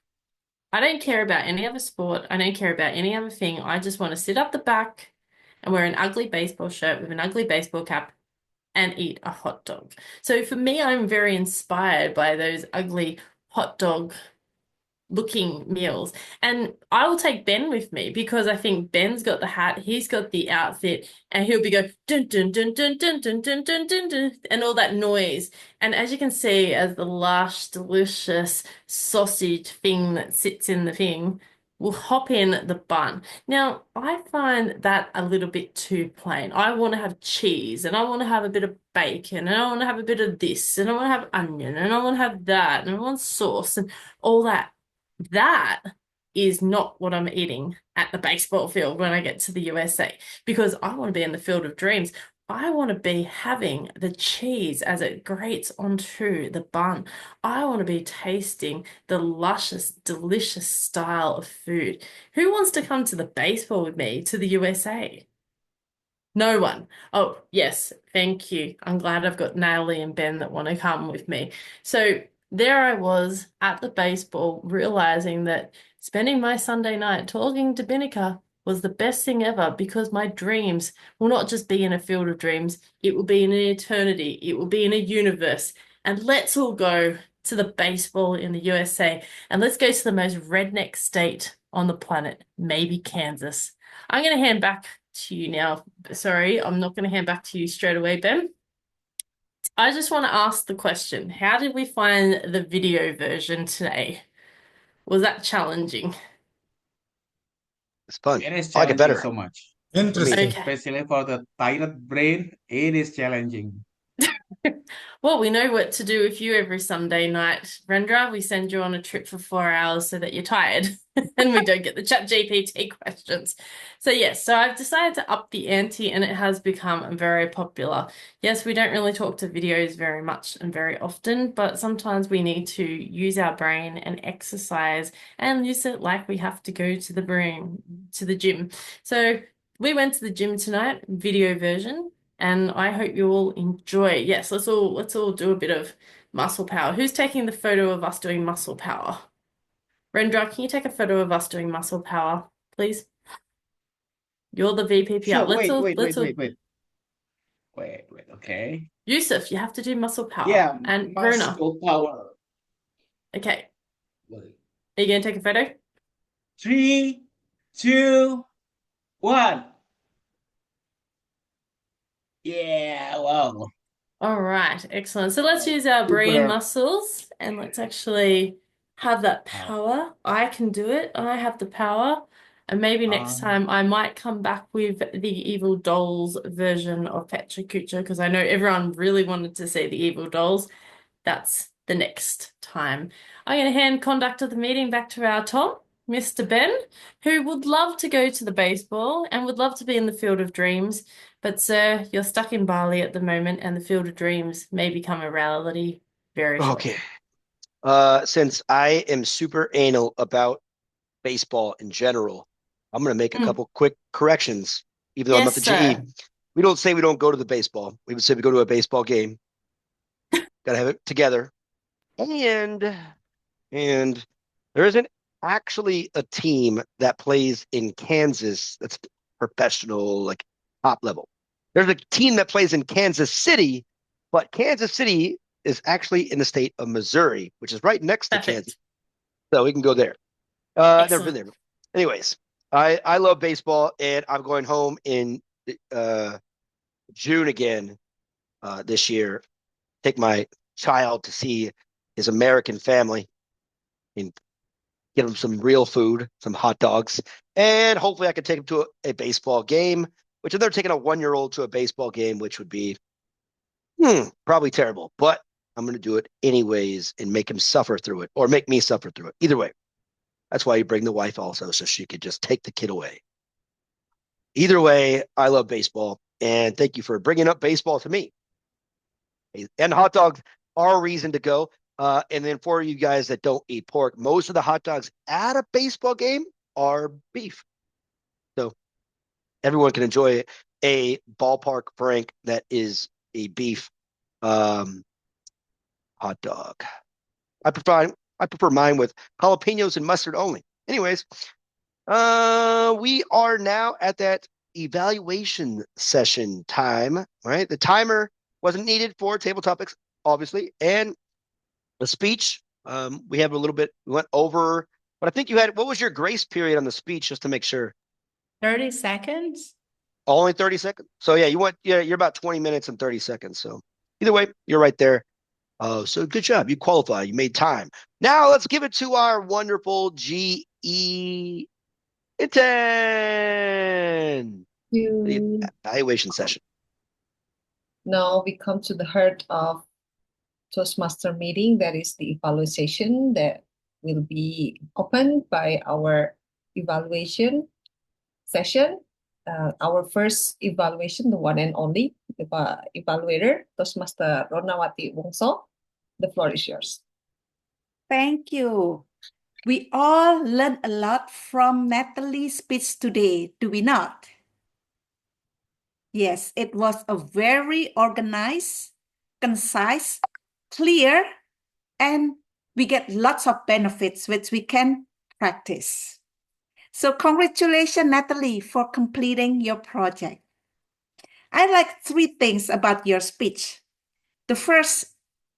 I don't care about any other sport. I don't care about any other thing. I just want to sit up the back and wear an ugly baseball shirt with an ugly baseball cap and eat a hot dog. So for me, I'm very inspired by those ugly hot dog looking meals. And I will take Ben with me because I think Ben's got the hat, he's got the outfit, and he'll be going dun dun dun dun dun dun dun dun dun dun and all that noise. And as you can see, as the lush, delicious sausage thing that sits in the thing will hop in the bun. Now, I find that a little bit too plain. I want to have cheese and I want to have a bit of bacon and I want to have a bit of this and I want to have onion and I want to have that and I want sauce and all that. That is not what I'm eating at the baseball field when I get to the USA because I want to be in the field of dreams. I want to be having the cheese as it grates onto the bun. I want to be tasting the luscious, delicious style of food. Who wants to come to the baseball with me to the USA? No one. Oh, yes, thank you. I'm glad I've got Natalie and Ben that want to come with me. So there I was at the baseball, realizing that spending my Sunday night talking to Bhinneka was the best thing ever because my dreams will not just be in a field of dreams, it will be in an eternity, it will be in a universe. And let's all go to the baseball in the USA and let's go to the most redneck state on the planet, maybe Kansas. I'm going to hand back to you now. Sorry, I'm not going to hand back to you straight away, Ben. I just want to ask the question, how did we find the video version today? Was that challenging? It's fun. It is I like it challenging better. so much. Interesting. Okay. Especially for the tired brain, it is challenging. Well, we know what to do with you every Sunday night, Rendra. We send you on a trip for 4 hours so that you're tired and we don't get the ChatGPT questions. So yes, so I've decided to up the ante and it has become very popular. Yes, we don't really talk to videos very much and very often, but sometimes we need to use our brain and exercise and use it like we have to go to the gym. So we went to the gym tonight, video version. And I hope you all enjoy. Yes, let's all do a bit of muscle power. Who's taking the photo of us doing muscle power? Rendra, can you take a photo of us doing muscle power, please? You're the VPPR. Sure, Let's all wait, okay. Yusuf, you have to do muscle power. Yeah, And Verna. muscle power. Okay. Wait. Are you gonna take a photo? 3, 2, 1. Yeah, wow. All right, excellent. So let's use our brain Super. muscles and let's actually have that power. I can do it. I have the power. And maybe next Um, time I might come back with the Evil Dolls version of Petra Kucha because I know everyone really wanted to see the Evil Dolls. That's the next time. I'm going to hand conduct of the meeting back to our Tom, Mr. Ben, who would love to go to the baseball and would love to be in the Field of Dreams. But, sir, you're stuck in Bali at the moment, and the Field of Dreams may become a reality very shortly. Okay. Since I am super anal about baseball in general, I'm going to make a couple quick corrections, even though I'm not Yes, the GE. sir. We don't say we don't go to the baseball. We would say we go to a baseball game. Got to have it together. And there isn't actually a team that plays in Kansas that's professional, like top level. There's a team that plays in Kansas City, but Kansas City is actually in the state of Missouri, which is right next to Kansas. Perfect. So we can go there. Never been Excellent. there. Anyways, I love baseball, and I'm going home in June again this year. Take my child to see his American family and get him some real food, some hot dogs, and hopefully I can take him to a baseball game, which if they're taking a 1-year-old to a baseball game, which would be probably terrible, but I'm going to do it anyways and make him suffer through it or make me suffer through it. Either way. That's why you bring the wife also, so she could just take the kid away. Either way, I love baseball, and thank you for bringing up baseball to me. And hot dogs are a reason to go. And then for you guys that don't eat pork, most of the hot dogs at a baseball game are beef. So everyone can enjoy a ballpark Frank that is a beef hot dog. I prefer mine with jalapenos and mustard only. Anyways, we are now at that evaluation session time, right? The timer wasn't needed for table topics, obviously, and the speech. We have a little bit, we went over, but I think you had, what was your grace period on the speech, just to make sure? 30 seconds. Only 30 seconds. So yeah, you're about 20 minutes and 30 seconds. So either way, you're right there. So good job. You qualify. You made time. Now let's give it to our wonderful GE intern. The evaluation session. Now we come to the heart of Toastmaster meeting. That is the evaluation that will be opened by our evaluation session. Our first evaluation, the one and only evaluator, Toastmaster Ronawati Wongso. The floor is yours. Thank you. We all learned a lot from Natalie's speech today, do we not? Yes, it was a very organized, concise, clear, and we get lots of benefits which we can practice. So congratulations, Natalie, for completing your project. I like 3 things about your speech. The first,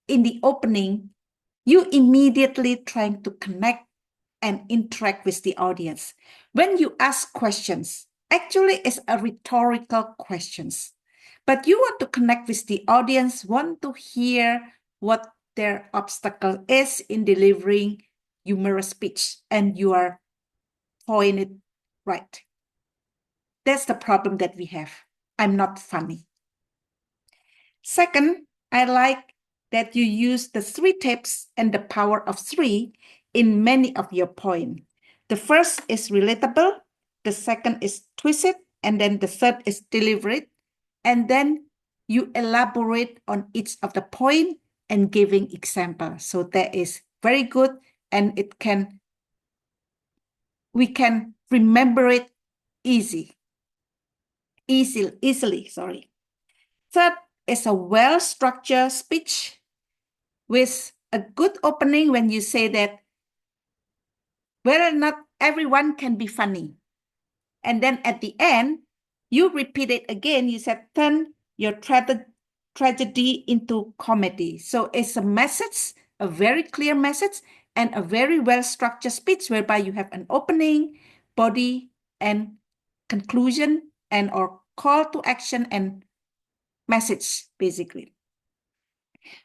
in the opening, you immediately trying to connect and interact with the audience. When you ask questions, actually it's a rhetorical questions, but you want to connect with the audience, want to hear what their obstacle is in delivering humorous speech, and you are pointed right. That's the problem that we have. I'm not funny. Second, I like that you use the 3 tips and the power of 3 in many of your points. The first is relatable, the second is twisted, and then the third is deliberate. And then you elaborate on each of the point and giving example. So that is very good, and we can remember it easily. Third is a well-structured speech with a good opening when you say that whether or not everyone can be funny. And then at the end, you repeat it again. You said, turn your tragedy into comedy. So it's a message, a very clear message, and a very well-structured speech whereby you have an opening, body, and conclusion, and or call to action and message, basically.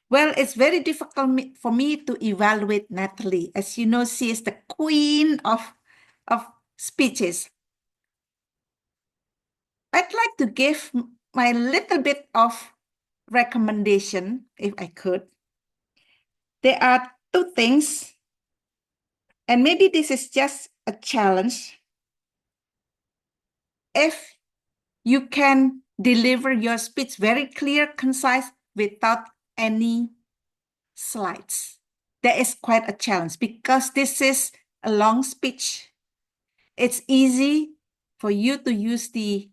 Well, it's very difficult for me to evaluate Natalie. As you know, she is the queen of speeches. I'd like to give my little bit of recommendation, if I could. There are two things, and maybe this is just a challenge. If you can deliver your speech very clear, concise, without any slides, that is quite a challenge because this is a long speech. It's easy for you to use the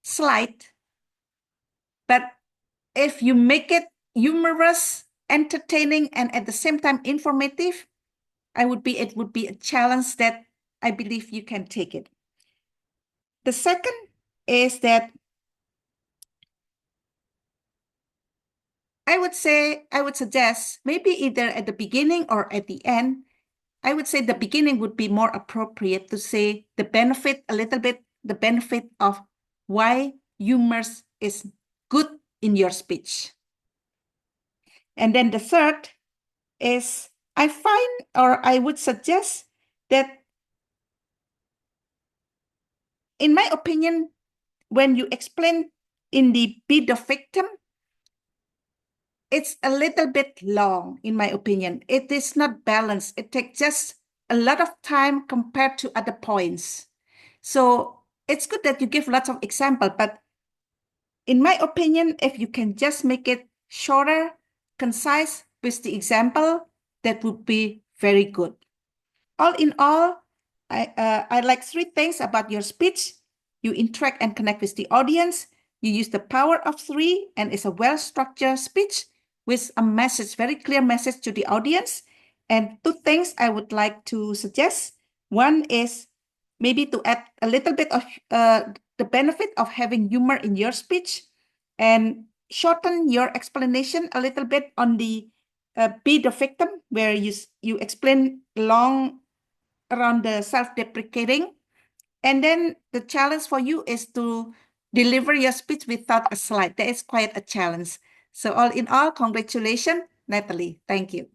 slide, but if you make it humorous, entertaining, and at the same time informative, it would be a challenge that I believe you can take it. The second is that I would suggest maybe either at the beginning or at the end. I would say the beginning would be more appropriate to say the benefit a little bit, the benefit of why humor is good in your speech. And then the third is I find, or I would suggest that, in my opinion, when you explain in the Be the Victim, it's a little bit long, in my opinion. It is not balanced. It takes just a lot of time compared to other points. So it's good that you give lots of examples, but in my opinion, if you can just make it shorter, concise with the example, that would be very good. All in all, I like three things about your speech. You interact and connect with the audience. You use the power of three, and it's a well-structured speech with a message, very clear message to the audience. And two things I would like to suggest. One is maybe to add a little bit of the benefit of having humor in your speech and shorten your explanation a little bit on the Be the Victim, where you explain long around the self-deprecating. And then the challenge for you is to deliver your speech without a slide. That is quite a challenge. So all in all, congratulations, Natalie. Thank you.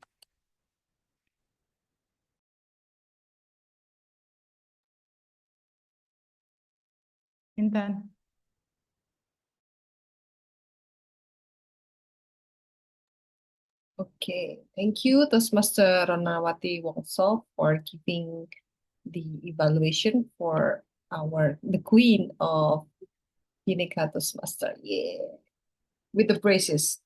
Intan. Okay, thank you, Toastmaster Ronawati Wongso, for giving the evaluation for the queen of Bhinneka Toastmaster. Yeah, with the praises.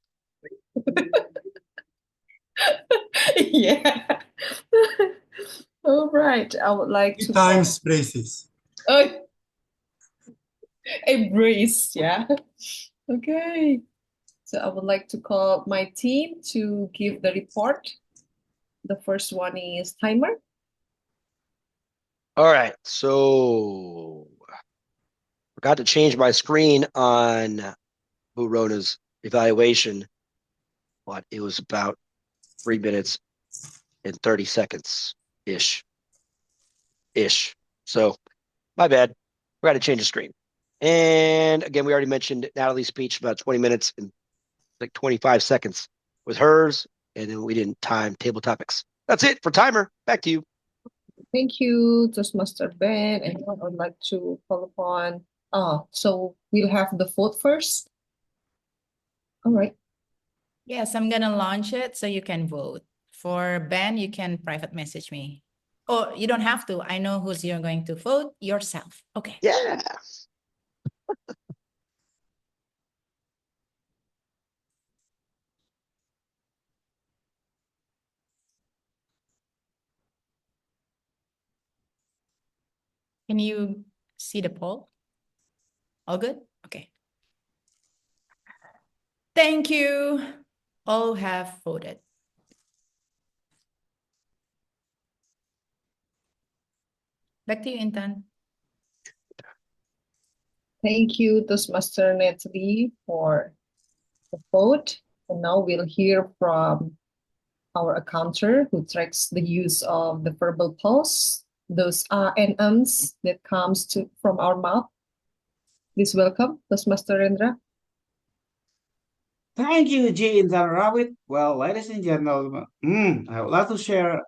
Yeah. All right, I would like to Times braces. Oh, a brace, yeah. Okay. So I would like to call my team to give the report. The first one is timer. All right. So forgot to change my screen on Burona's evaluation, but it was about 3 minutes and 30 seconds ish. So my bad. Forgot to change the screen. And again, we already mentioned Natalie's speech, about 20 minutes and like 25 seconds with hers. And then we didn't time table topics. That's it for timer. Back to you. Thank you, Toastmaster Ben. And I would like to call upon. So we'll have the vote first. All right. Yes, I'm gonna launch it so you can vote. For Ben, you can private message me. Oh, you don't have to. I know who's you're going to vote yourself. Okay. Yeah. Can you see the poll? All good? Okay. Thank you. All have voted. Back to you, Intan. Thank you, Toastmaster Natalie, for the vote. And now we'll hear from our accounter who tracks the use of the verbal pause, those and ums that comes from our mouth. Please welcome Toastmaster Rendra. Thank you, Jane Rawit. Well, ladies and gentlemen, I would like to share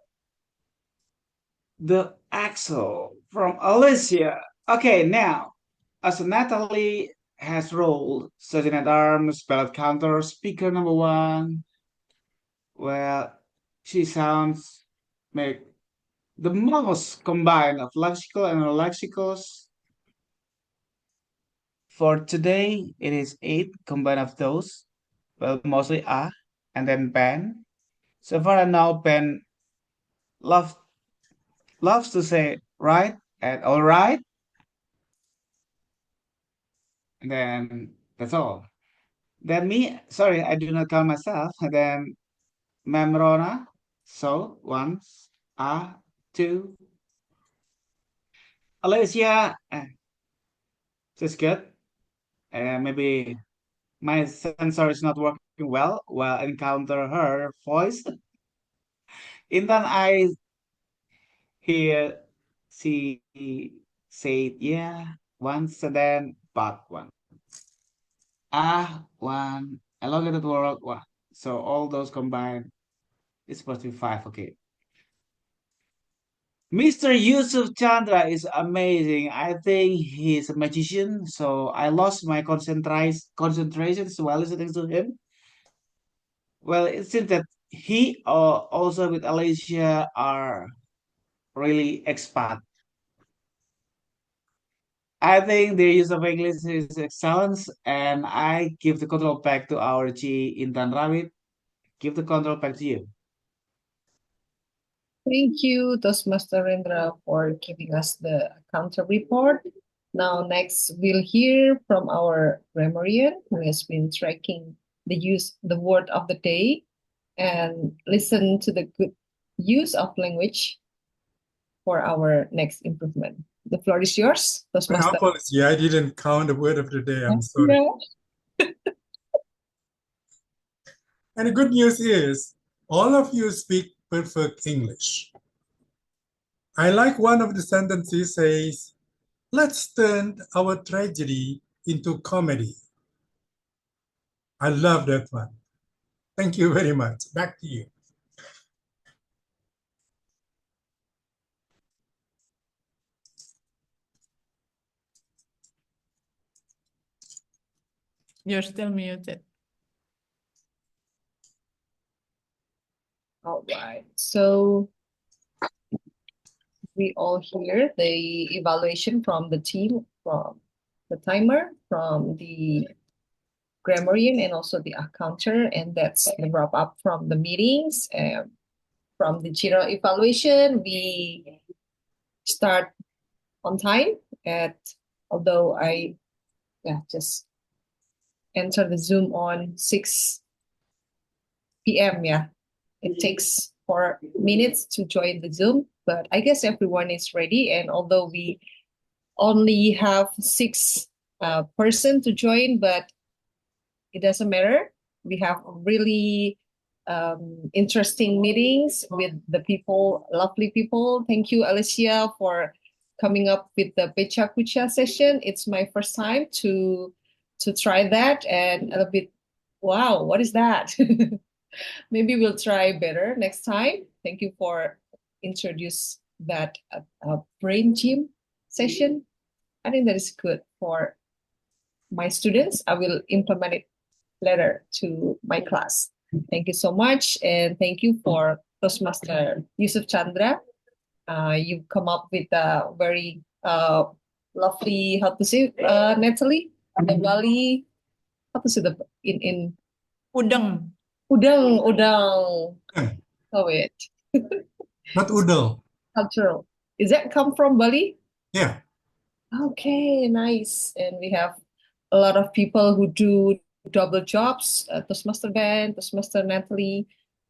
the Axel from Alicia. Okay, now as Natalie has role Sergeant at Arms, Ballot Counter, Speaker number 1, well, she sounds make the most combined of lexical and lexicals. For today, it is 8 combined of those. Well, mostly and then Ben. So far I know Ben loves to say right and all right, and then that's all. Then me, sorry, I do not count myself. And then Memrona, so 1, ah, 2. Alicia, just good. Maybe my sensor is not working well while I encounter her voice. Intan I hear she said yeah once and then but one. One. I log at work one. So all those combined is supposed to be 5. Okay. Mr. Yusuf Chandra is amazing. I think he's a magician. So I lost my concentration while listening to him. Well, it seems that he also with Alicia are really expat. I think their use of English is excellent, and I give the control back to our G Intan Rawit. Give the control back to you. Thank you, Toastmaster Rendra, for giving us the counter report. Now, next, we'll hear from our grammarian who has been tracking the word of the day, and listen to the good use of language for our next improvement. The floor is yours, My Toastmaster. apology, I didn't count the word of the day. I'm sorry. Yeah. And the good news is, all of you speak perfect English. I like one of the sentences says, let's turn our tragedy into comedy. I love that one. Thank you very much. Back to you. You're still muted. All right. So we all hear the evaluation from the team, from the timer, from the grammarian, and also the accounter. And that's the wrap up from the meetings. From the general evaluation, we start on time although I just enter the Zoom on 6 p.m. Yeah, it takes 4 minutes to join the Zoom, but I guess everyone is ready. And although we only have 6 person to join, but it doesn't matter. We have really interesting meetings with the people, lovely people. Thank you, Alicia, for coming up with the Pecha Kucha session. It's my first time to try that, and a little bit, wow, what is that? Maybe we'll try better next time. Thank you for introduce that brain gym session. I think that is good for my students. I will implement it later to my class. Thank you so much, and thank you for Toastmaster Yusuf Chandra. You've come up with a very lovely, how to say, Natalie, the Bali, how to say the in Udang. udang. Oh wait, Not udel. cultural. Is that come from Bali? Yeah. Okay, nice. And we have a lot of people who do double jobs, Toastmaster Ben, Toastmaster Natalie,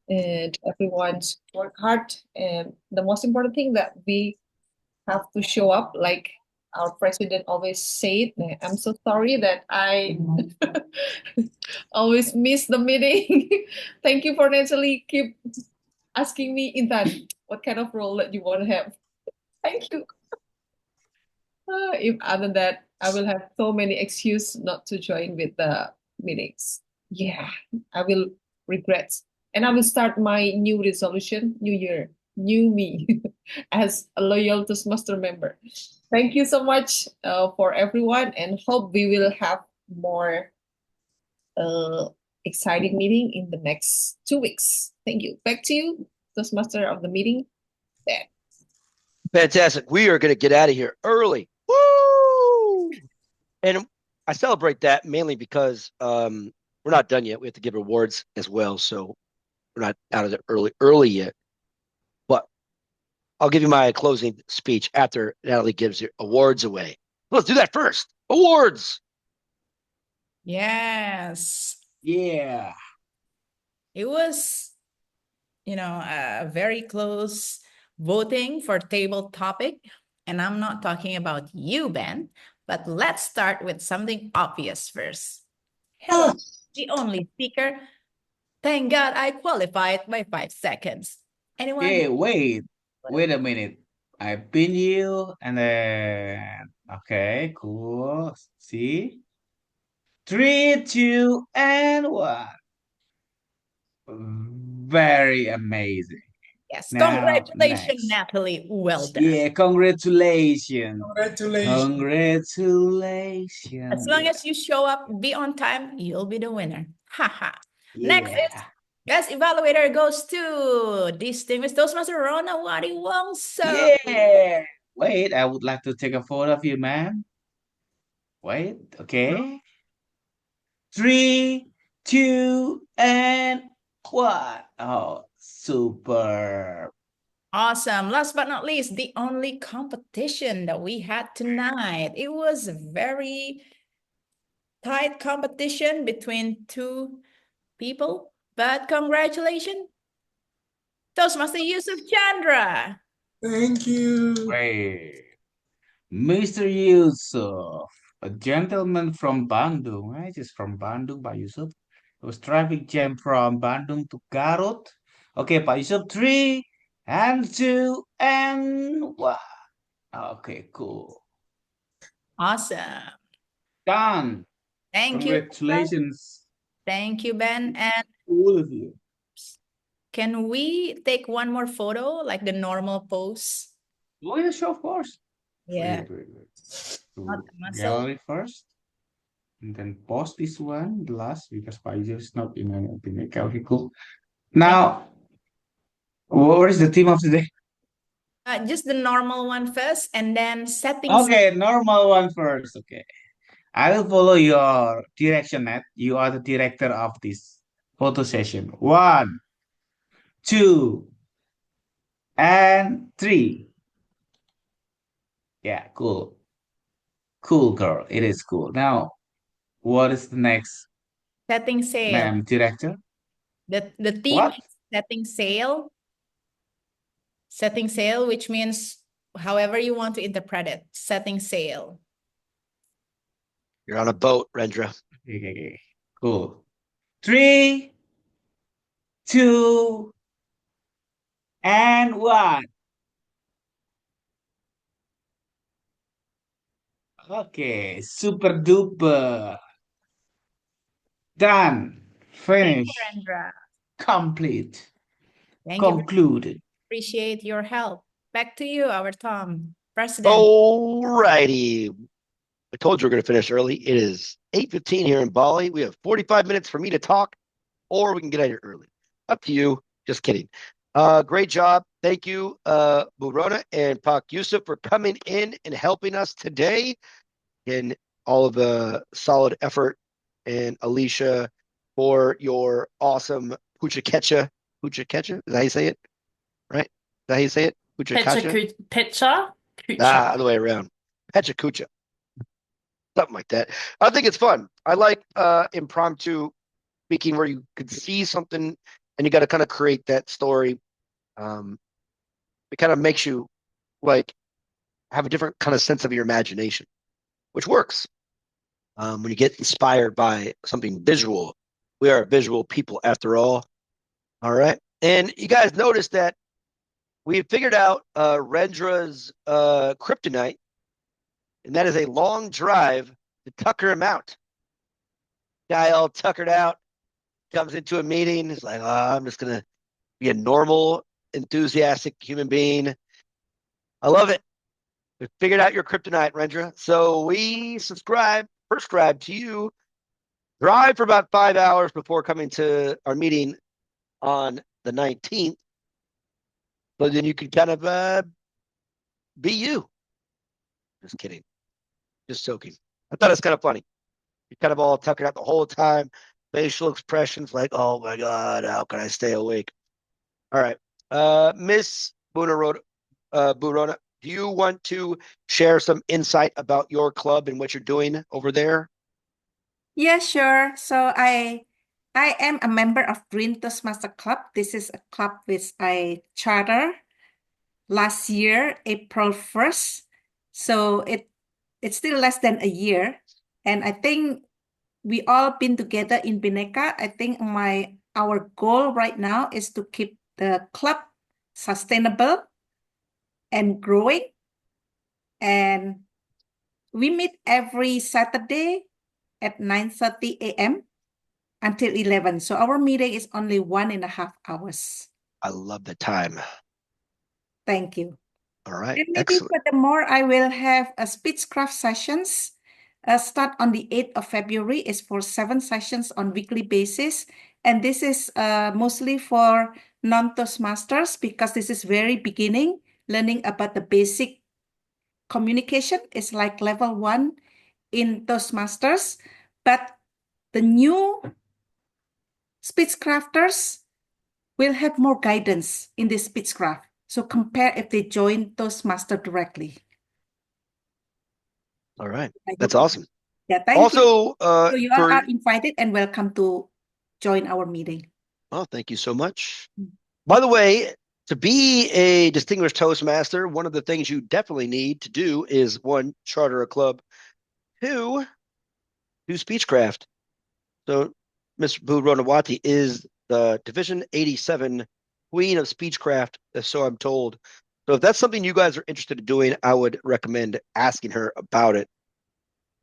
and everyone's work hard. And the most important thing that we have to show up, like our president always said, I'm so sorry that I always miss the meeting. Thank you for Natalie. Keep asking me, Intan, what kind of role that you want to have. Thank you. If other than that, I will have so many excuses not to join with the meetings. Yeah, I will regret. And I will start my new resolution, new year, new me, as a loyal Toastmaster member. Thank you so much for everyone, and hope we will have more exciting meeting in the next 2 weeks. Thank you. Back to you, Toastmaster of the meeting. There. Fantastic. We are going to get out of here early. Woo! And I celebrate that mainly because we're not done yet. We have to give awards as well. So we're not out of it early yet. But I'll give you my closing speech after Natalie gives your awards away. Let's do that first. Awards. Yes. Yeah. It was, a very close voting for table topic. And I'm not talking about you, Ben, but let's start with something obvious first. Hello, the only speaker. Thank God I qualified by 5 seconds. Anyone? Hey, wait a minute. I pin you and then okay, cool. See? 3, 2, and 1. Very amazing. Yes, Now, congratulations, next. Natalie. Well done. Yeah, congratulations. Congratulations. Congratulations. As long Yeah. as you show up, be on time, you'll be the winner. Haha. Next is Yeah. best evaluator goes to distinguished Toastmaster Rona Wadi Wongso. Yeah. Wait, I would like to take a photo of you, man. Wait, okay. 3, 2, and 1. Oh, super. Awesome. Last but not least, the only competition that we had tonight. It was a very tight competition between two people, but congratulations, Toastmaster Yusuf Chandra. Thank you. Great. Mr. Yusuf, a gentleman from Bandung, right? Just from Bandung, Pak Yusuf. It was traffic jam from Bandung to Garut. Okay, Pak Yusuf, 3, and 2, and 1. Okay, cool. Awesome. Done. Thank you. Congratulations, Thank you, Ben. And all of you. can we take one more photo, like the normal pose? Oh, yeah, sure, of course. Yeah. Wait. Not To the muscle. gallery first, and then post this one, the last, because Pak Yusuf is not in an Bhinneka. Okay, cool. Now, what is the theme of today? Just the normal one first, and then settings. Okay, normal one first. Okay. I will follow your direction, Nat. You are the director of this photo session. 1, 2, and 3. Yeah, cool. Cool, girl. It is cool. Now, what is the next, Setting sail. ma'am, director? The theme What? is setting sail. Setting sail, which means however you want to interpret it. Setting sail. You're on a boat, Rendra. Okay. Cool. 3, 2, and 1. Okay, super duper. Done. Thank you, Finished. Rendra. Complete. Thank you. Concluded. Appreciate your help. Back to you, our Tom, President. All righty. I told you we're going to finish early. It is 8:15 here in Bali. We have 45 minutes for me to talk, or we can get out of here early. Up to you. Just kidding. Great job. Thank you, Burona and Pak Yusuf, for coming in and helping us today. And all of the solid effort, and Alicia for your awesome pucha ketcha. Is that how you say it? Right? Is that how you say it? Pucha ketcha? Pecha? Other way around. Pecha kucha. Something like that. I think it's fun. I like impromptu speaking where you could see something and you got to kind of create that story. It kind of makes you like have a different kind of sense of your imagination, which works. When you get inspired by something visual, we are visual people after all. All right. And you guys noticed that we figured out Rendra's kryptonite, and that is a long drive to tucker him out. Guy all tuckered out, comes into a meeting, is like, I'm just going to be a normal, enthusiastic human being. I love it. We figured out your kryptonite, Rendra. So we prescribe to you, drive for about 5 hours before coming to our meeting on the 19th. So then you can kind of be you. Just kidding. Just joking. I thought it was kind of funny. You're kind of all tucking out the whole time. Facial expressions like, oh my God, how can I stay awake? All right. Miss Burona, do you want to share some insight about your club and what you're doing over there? Yeah, sure. So I am a member of Green Toastmaster Club. This is a club which I charter last year, April 1st. So it's still less than a year. And I think we all been together in Bhinneka. I think our goal right now is to keep the club sustainable and growing. And we meet every Saturday at 9:30 a.m. until 11. So our meeting is only 1.5 hours. I love the time. Thank you. All right. And maybe Excellent. furthermore, I will have a speechcraft sessions. Start on the 8th of February is for 7 sessions on weekly basis. And this is mostly for non-Toastmasters because this is very beginning, learning about the basic communication is like level 1 in Toastmasters. But the new speechcrafters will have more guidance in this speechcraft. So compare if they join Toastmaster directly. All right. I That's hope- awesome. Yeah, thank you. Also, So you all are invited and welcome to join our meeting. oh, thank you so much. By the way, to be a distinguished Toastmaster, one of the things you definitely need to do is 1, charter a club, 2, do speechcraft. So Ms. Buronawati is the Division 87 Queen of Speechcraft, so I'm told. So if that's something you guys are interested in doing, I would recommend asking her about it.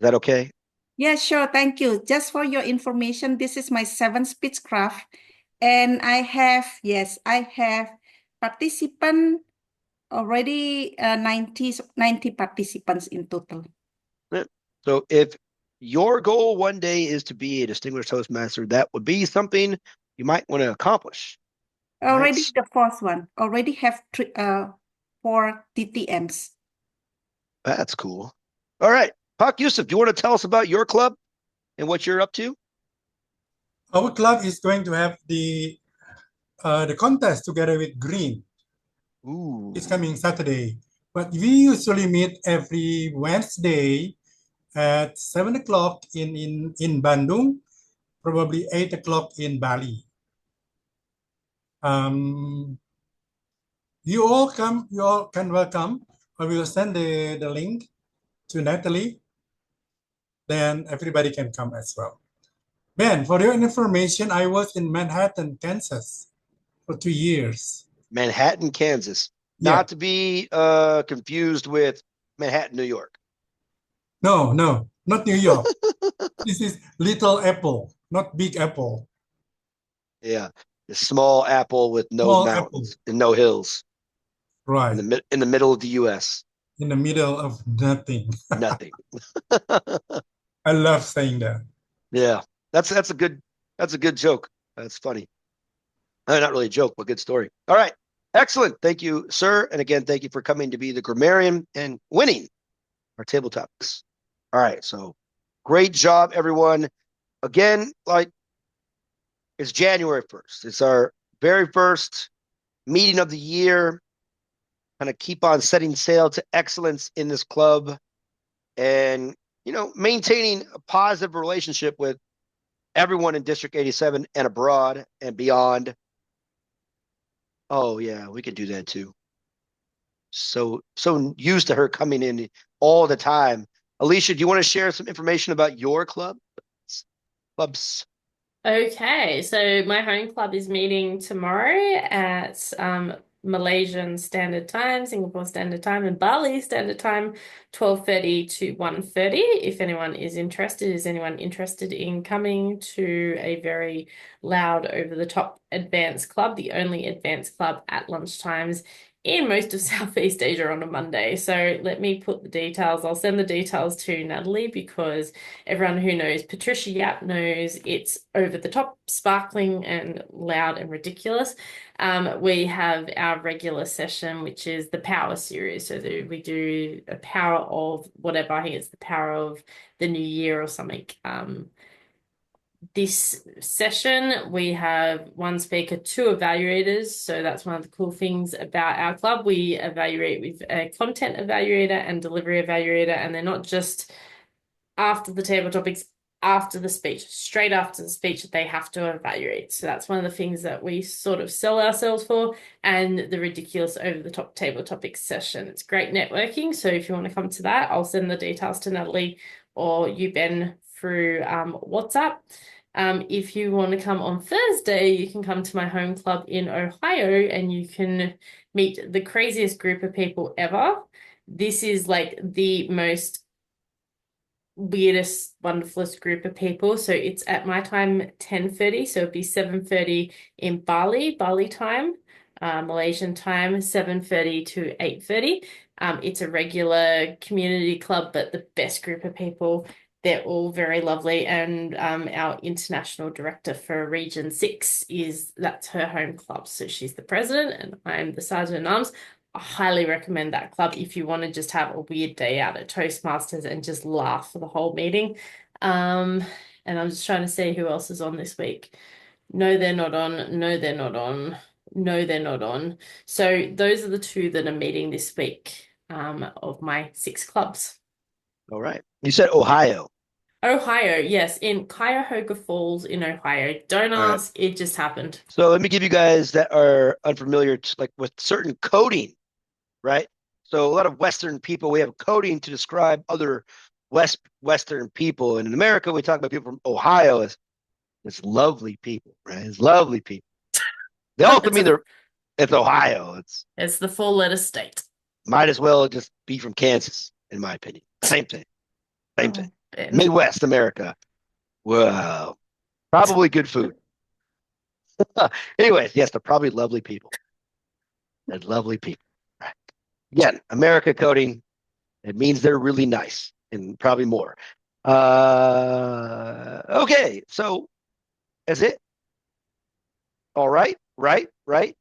Is that okay? Yeah, sure. Thank you. Just for your information, this is my 7th speechcraft. And I have participant already 90 participants in total. So if your goal one day is to be a distinguished Toastmaster, that would be something you might want to accomplish. Already Nice. the 4th one. Already have 4 TTMs. That's cool. All right. Pak Yusuf, do you want to tell us about your club and what you're up to? Our club is going to have the contest together with Green. Ooh. It's coming Saturday. But we usually meet every Wednesday at 7 o'clock in Bandung, probably 8 o'clock in Bali. You all can welcome. I will send the link to Natalie. Then everybody can come as well. Ben, for your information, I was in Manhattan, Kansas for 2 years. Manhattan, Kansas. Yeah. Not to be confused with Manhattan, New York. No, not New York. This is Little Apple, not Big Apple. Yeah. The small apple with no Small mountains and no hills. Right. In the middle of the US. In the middle of nothing. Nothing. I love saying that. Yeah. That's a good joke. That's funny. Not really a joke, but good story. All right. Excellent. Thank you, sir. And again, thank you for coming to be the grammarian and winning our table topics. All right. So great job, everyone. Again, like it's January 1st. It's our very first meeting of the year. Kind of keep on setting sail to excellence in this club and, maintaining a positive relationship with everyone in District 87 and abroad and beyond. Oh, yeah, we could do that too. So used to her coming in all the time. Alicia, do you want to share some information about your clubs? Okay, so my home club is meeting tomorrow at Malaysian Standard Time, Singapore Standard Time, and Bali Standard Time, 12:30 to 1:30. If anyone is anyone interested in coming to a very loud, over-the-top advanced club, the only advanced club at lunchtimes in most of Southeast Asia on a Monday. So let me put the details. I'll send the details to Natalie because everyone who knows Patricia Yap knows it's over the top, sparkling and loud and ridiculous. We have our regular session, which is the Power series. So we do a power of whatever. I think it's the power of the new year or something. This session, we have one speaker, two evaluators. So that's one of the cool things about our club. We evaluate with a content evaluator and delivery evaluator, and they're not just after the table topics, after the speech, straight after the speech, they have to evaluate. So that's one of the things that we sort of sell ourselves for, and the ridiculous over the top table topics session. It's great networking. So if you want to come to that, I'll send the details to Natalie or you, Ben, through WhatsApp. If you want to come on Thursday, you can come to my home club in Ohio and you can meet the craziest group of people ever. This is like the most weirdest, wonderfulest group of people. So it's at my time 10:30, so it'd be 7:30 in Bali time, Malaysian time, 7:30 to 8:30. It's a regular community club, but the best group of people. They're all very lovely, and our international director for Region 6 that's her home club. So she's the president and I'm the sergeant-at-arms. I highly recommend that club if you want to just have a weird day out at Toastmasters and just laugh for the whole meeting. And I'm just trying to see who else is on this week. No, they're not on. No, they're not on. No, they're not on. So those are the two that are meeting this week of my 6 clubs. All right. You said Ohio. Ohio, yes, in Cuyahoga Falls in Ohio. Don't All right. ask, it just happened. So let me give you guys that are unfamiliar, like with certain coding, right? So a lot of Western people, we have coding to describe other Western people. And in America, we talk about people from Ohio as lovely people, right? It's lovely people. They all mean it's Ohio. It's the 4-letter state. Might as well just be from Kansas, in my opinion. Same thing. Same thing. Ben. Midwest America. Wow. Probably good food. Anyways, yes, they're probably lovely people. They're lovely people. Right. Again, America coding, it means they're really nice and probably more. Okay, so that's it. All right, right,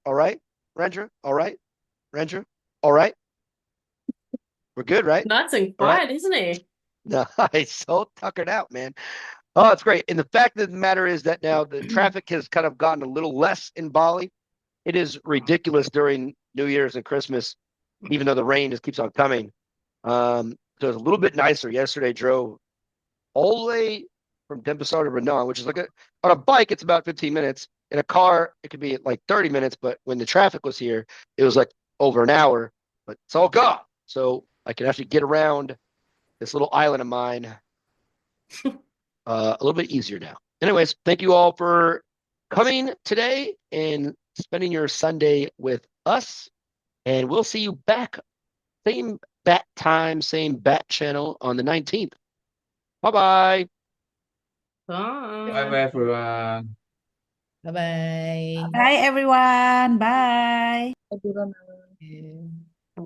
all right. Rendra, all right. Rendra, all right. We're good, right? Nice and All right. quiet, isn't he? Nice. So tuckered out, man. Oh, it's great. And the fact of the matter is that now the traffic has kind of gotten a little less in Bali. It is ridiculous during New Year's and Christmas, even though the rain just keeps on coming. So it's a little bit nicer. Yesterday, drove all the way from Denpasar to Brunei, which is like on a bike, it's about 15 minutes. In a car, it could be like 30 minutes. But when the traffic was here, it was like over an hour. But it's all gone. So I can actually get around this little island of mine a little bit easier now. Anyways, thank you all for coming today and spending your Sunday with us. And we'll see you back, same bat time, same bat channel on the 19th. Bye-bye. Bye. Bye bye everyone. Bye-bye. Bye, everyone. Bye. Everyone. Yeah.